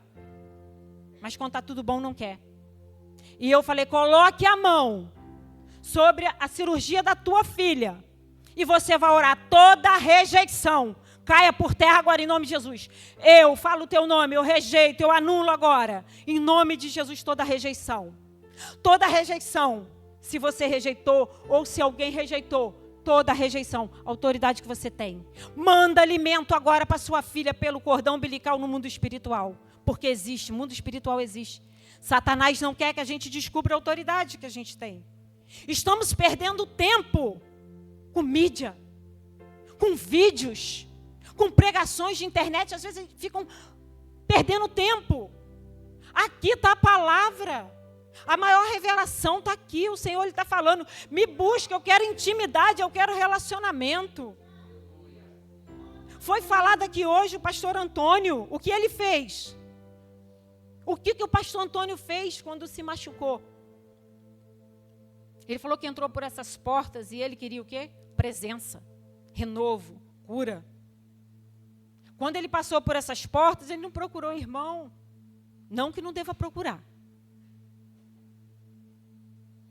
Mas quando está tudo bom, não quer. E eu falei, coloque a mão sobre a cirurgia da tua filha. E você vai orar toda rejeição. Caia por terra agora em nome de Jesus. Eu falo o teu nome, eu rejeito, eu anulo agora. Em nome de Jesus toda rejeição. Toda rejeição. Se você rejeitou ou se alguém rejeitou, toda rejeição, autoridade que você tem. Manda alimento agora para sua filha pelo cordão umbilical no mundo espiritual. Porque existe, mundo espiritual existe. Satanás não quer que a gente descubra a autoridade que a gente tem. Estamos perdendo tempo com mídia, com vídeos, com pregações de internet. Às vezes ficam perdendo tempo. Aqui está a palavra. A maior revelação está aqui. O Senhor está falando, me busca, eu quero intimidade, eu quero relacionamento. Foi falado aqui hoje o pastor Antônio, o que ele fez? O que o pastor Antônio fez quando se machucou? Ele falou que entrou por essas portas e ele queria o quê? Presença, renovo, cura. Quando ele passou por essas portas, ele não procurou irmão. Não que não deva procurar.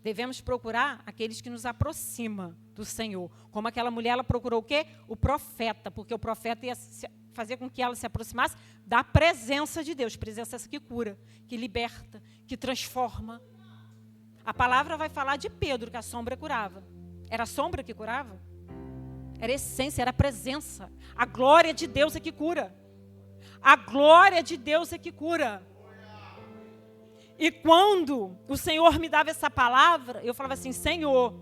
Devemos procurar aqueles que nos aproximam do Senhor. Como aquela mulher, ela procurou o quê? O profeta, porque o profeta ia fazer com que ela se aproximasse da presença de Deus. Presença essa que cura, que liberta, que transforma. A palavra vai falar de Pedro, que a sombra curava. Era a sombra que curava? Era a essência, era a presença. A glória de Deus é que cura. A glória de Deus é que cura. E quando o Senhor me dava essa palavra, eu falava assim, Senhor,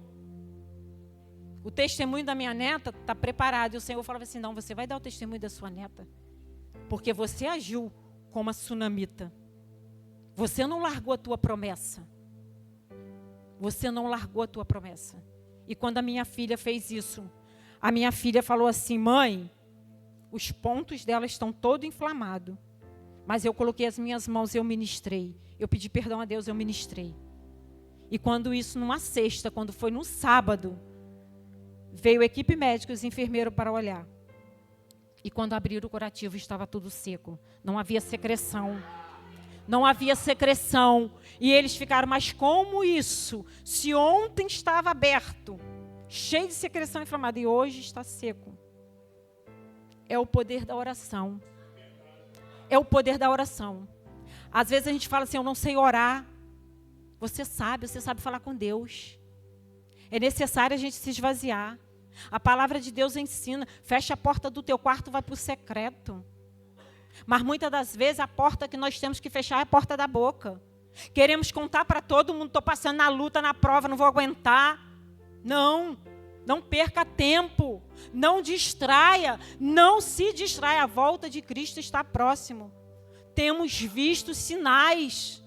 o testemunho da minha neta está preparado. E o Senhor falava assim, não, você vai dar o testemunho da sua neta. Porque você agiu como a sunamita. Você não largou a tua promessa. Você não largou a tua promessa. E quando a minha filha fez isso, a minha filha falou assim, mãe, os pontos dela estão todos inflamados. Mas eu coloquei as minhas mãos e eu ministrei. Eu pedi perdão a Deus, eu ministrei. E quando isso, numa sexta, quando foi num sábado, veio a equipe médica e os enfermeiros para olhar. E quando abriram o curativo, estava tudo seco. Não havia secreção. Não havia secreção. E eles ficaram, mas como isso? Se ontem estava aberto, cheio de secreção inflamada, e hoje está seco. É o poder da oração. É o poder da oração. Às vezes a gente fala assim, eu não sei orar. Você sabe falar com Deus. É necessário a gente se esvaziar. A palavra de Deus ensina, fecha a porta do teu quarto, vai para o secreto. Mas muitas das vezes a porta que nós temos que fechar é a porta da boca. Queremos contar para todo mundo, estou passando na luta, na prova, não vou aguentar. Não perca tempo, não distraia, não se distraia, a volta de Cristo está próximo. Temos visto sinais.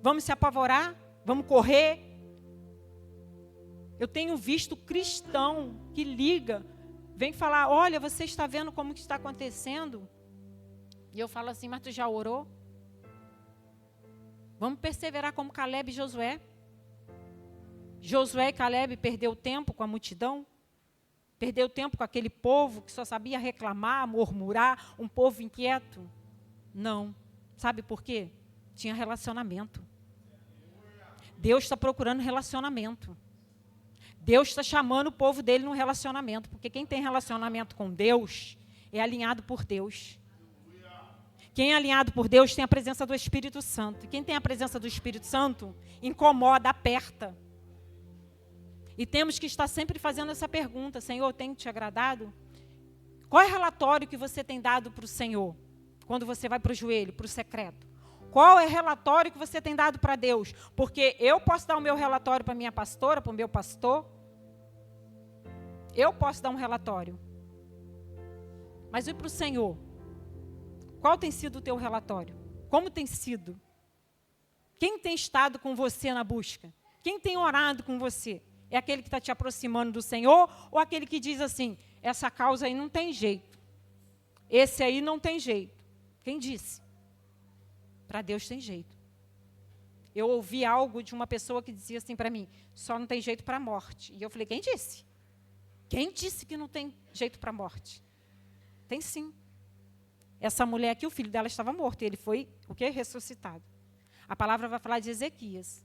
Vamos se apavorar? Vamos correr? Eu tenho visto cristão que liga, vem falar, olha, você está vendo como que está acontecendo? E eu falo assim, mas tu já orou? Vamos perseverar como Caleb e Josué. Josué e Caleb perdeu tempo com a multidão, perdeu tempo com aquele povo que só sabia reclamar, murmurar, um povo inquieto. Não. Sabe por quê? Tinha relacionamento. Deus está procurando relacionamento. Deus está chamando o povo dele num relacionamento, porque quem tem relacionamento com Deus é alinhado por Deus. Quem é alinhado por Deus tem a presença do Espírito Santo. E quem tem a presença do Espírito Santo incomoda, aperta. E temos que estar sempre fazendo essa pergunta, Senhor, tem te agradado? Qual é o relatório que você tem dado para o Senhor? Quando você vai para o joelho, para o secreto. Qual é o relatório que você tem dado para Deus? Porque eu posso dar o meu relatório para a minha pastora, para o meu pastor. Eu posso dar um relatório. Mas e para o Senhor? Qual tem sido o teu relatório? Como tem sido? Quem tem estado com você na busca? Quem tem orado com você? É aquele que está te aproximando do Senhor ou aquele que diz assim, essa causa aí não tem jeito. Esse aí não tem jeito. Quem disse? Para Deus tem jeito. Eu ouvi algo de uma pessoa que dizia assim para mim, só não tem jeito para a morte. E eu falei, quem disse? Quem disse que não tem jeito para a morte? Tem sim. Essa mulher aqui, o filho dela estava morto, e ele foi, o quê? Ressuscitado. A palavra vai falar de Ezequias.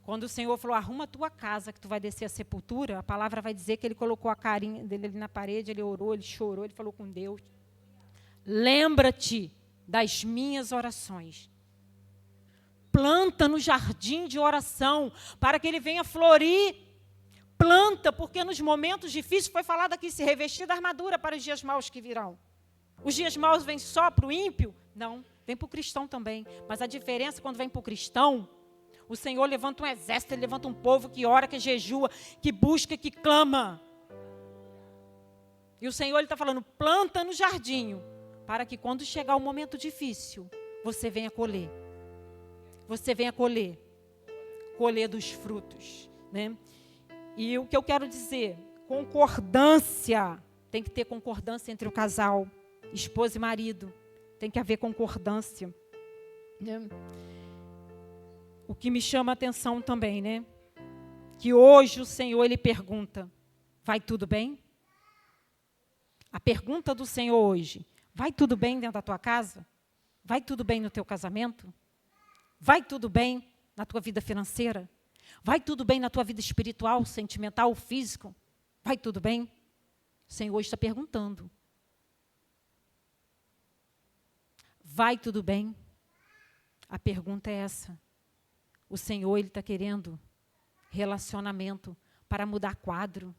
Quando o Senhor falou, arruma a tua casa, que tu vai descer a sepultura, a palavra vai dizer que ele colocou a carinha dele ali na parede, ele orou, ele chorou, ele falou com Deus. Lembra-te das minhas orações. Planta no jardim de oração, para que ele venha florir. Planta, porque nos momentos difíceis, foi falado aqui, se revestir da armadura para os dias maus que virão. Os dias maus vêm só para o ímpio? Não, vem para o cristão também. Mas a diferença quando vem para o cristão, o Senhor levanta um exército, Ele levanta um povo que ora, que jejua, que busca, que clama. E o Senhor está falando, planta no jardim, para que quando chegar o momento difícil, você venha colher. Você venha colher dos frutos, né? E o que eu quero dizer, concordância, tem que ter concordância entre o casal, esposa e marido, tem que haver concordância, né? O que me chama a atenção também, né? Que hoje o Senhor, Ele pergunta, vai tudo bem? A pergunta do Senhor hoje, vai tudo bem dentro da tua casa? Vai tudo bem no teu casamento? Vai tudo bem na tua vida financeira? Vai tudo bem na tua vida espiritual, sentimental, físico? Vai tudo bem? O Senhor está perguntando. Vai tudo bem? A pergunta é essa. O Senhor, Ele está querendo relacionamento para mudar quadro.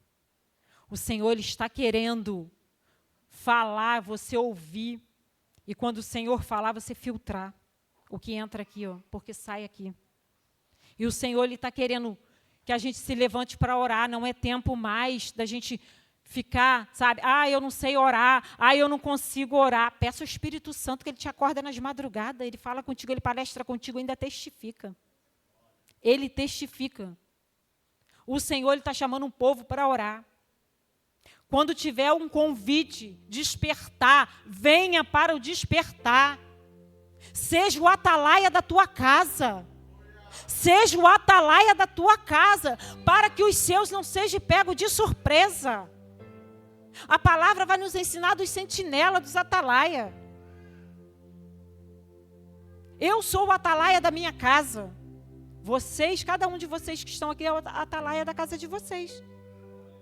O Senhor, Ele está querendo falar, você ouvir. E quando o Senhor falar, você filtrar o que entra aqui, ó, porque sai aqui. E o Senhor, Ele está querendo que a gente se levante para orar. Não é tempo mais da gente ficar, sabe? Eu não sei orar. Eu não consigo orar. Peça ao Espírito Santo que Ele te acorda nas madrugadas. Ele fala contigo, Ele palestra contigo, ainda testifica. Ele testifica. O Senhor, Ele está chamando um povo para orar. Quando tiver um convite, despertar, venha para o despertar. Seja o atalaia da tua casa. Seja o atalaia da tua casa, para que os seus não sejam pegos de surpresa. A palavra vai nos ensinar dos sentinelas, dos atalaia. Eu sou o atalaia da minha casa. Vocês, cada um de vocês que estão aqui é o atalaia da casa de vocês.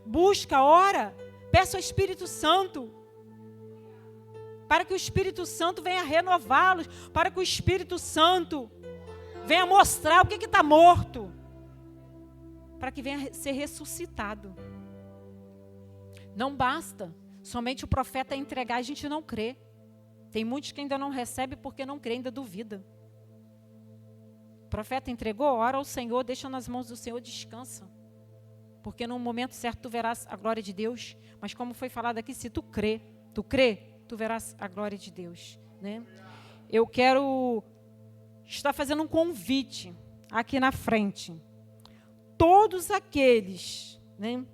Busca, ora, peça ao Espírito Santo, para que o Espírito Santo venha renová-los, para que o Espírito Santo venha mostrar o que está morto, para que venha ser ressuscitado. Não basta somente o profeta entregar, a gente não crê. Tem muitos que ainda não recebem porque não crê, ainda duvida. O profeta entregou, ora ao Senhor, deixa nas mãos do Senhor, descansa. Porque no momento certo tu verás a glória de Deus. Mas como foi falado aqui, se tu crê, tu verás a glória de Deus, né? Eu quero estar fazendo um convite aqui na frente. Todos aqueles, né,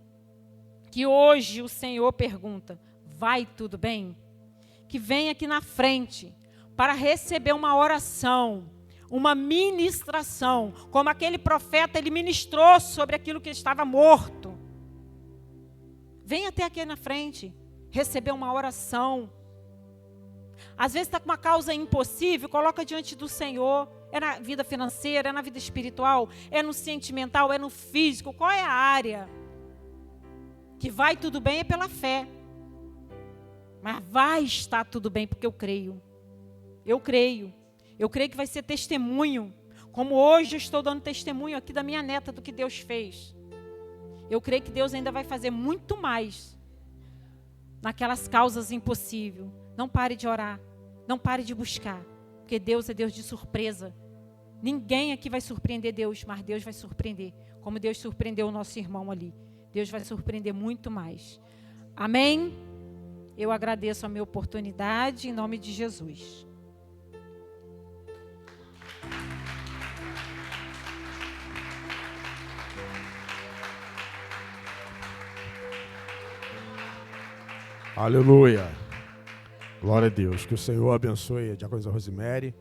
que hoje o Senhor pergunta, vai tudo bem? Que vem aqui na frente para receber uma oração, uma ministração, como aquele profeta, ele ministrou sobre aquilo que estava morto. Vem até aqui na frente, receber uma oração. Às vezes está com uma causa impossível, coloca diante do Senhor. É na vida financeira, é na vida espiritual, é no sentimental, é no físico. Qual é a área? Que vai tudo bem é pela fé. Mas vai estar tudo bem porque eu creio. Eu creio. Eu creio que vai ser testemunho. Como hoje eu estou dando testemunho aqui da minha neta, do que Deus fez. Eu creio que Deus ainda vai fazer muito mais naquelas causas impossíveis. Não pare de orar. Não pare de buscar. Porque Deus é Deus de surpresa. Ninguém aqui vai surpreender Deus, mas Deus vai surpreender. Como Deus surpreendeu o nosso irmão ali. Deus vai surpreender muito mais. Amém? Eu agradeço a minha oportunidade em nome de Jesus. Aleluia. Glória a Deus. Que o Senhor abençoe a diaconisa Rosemary.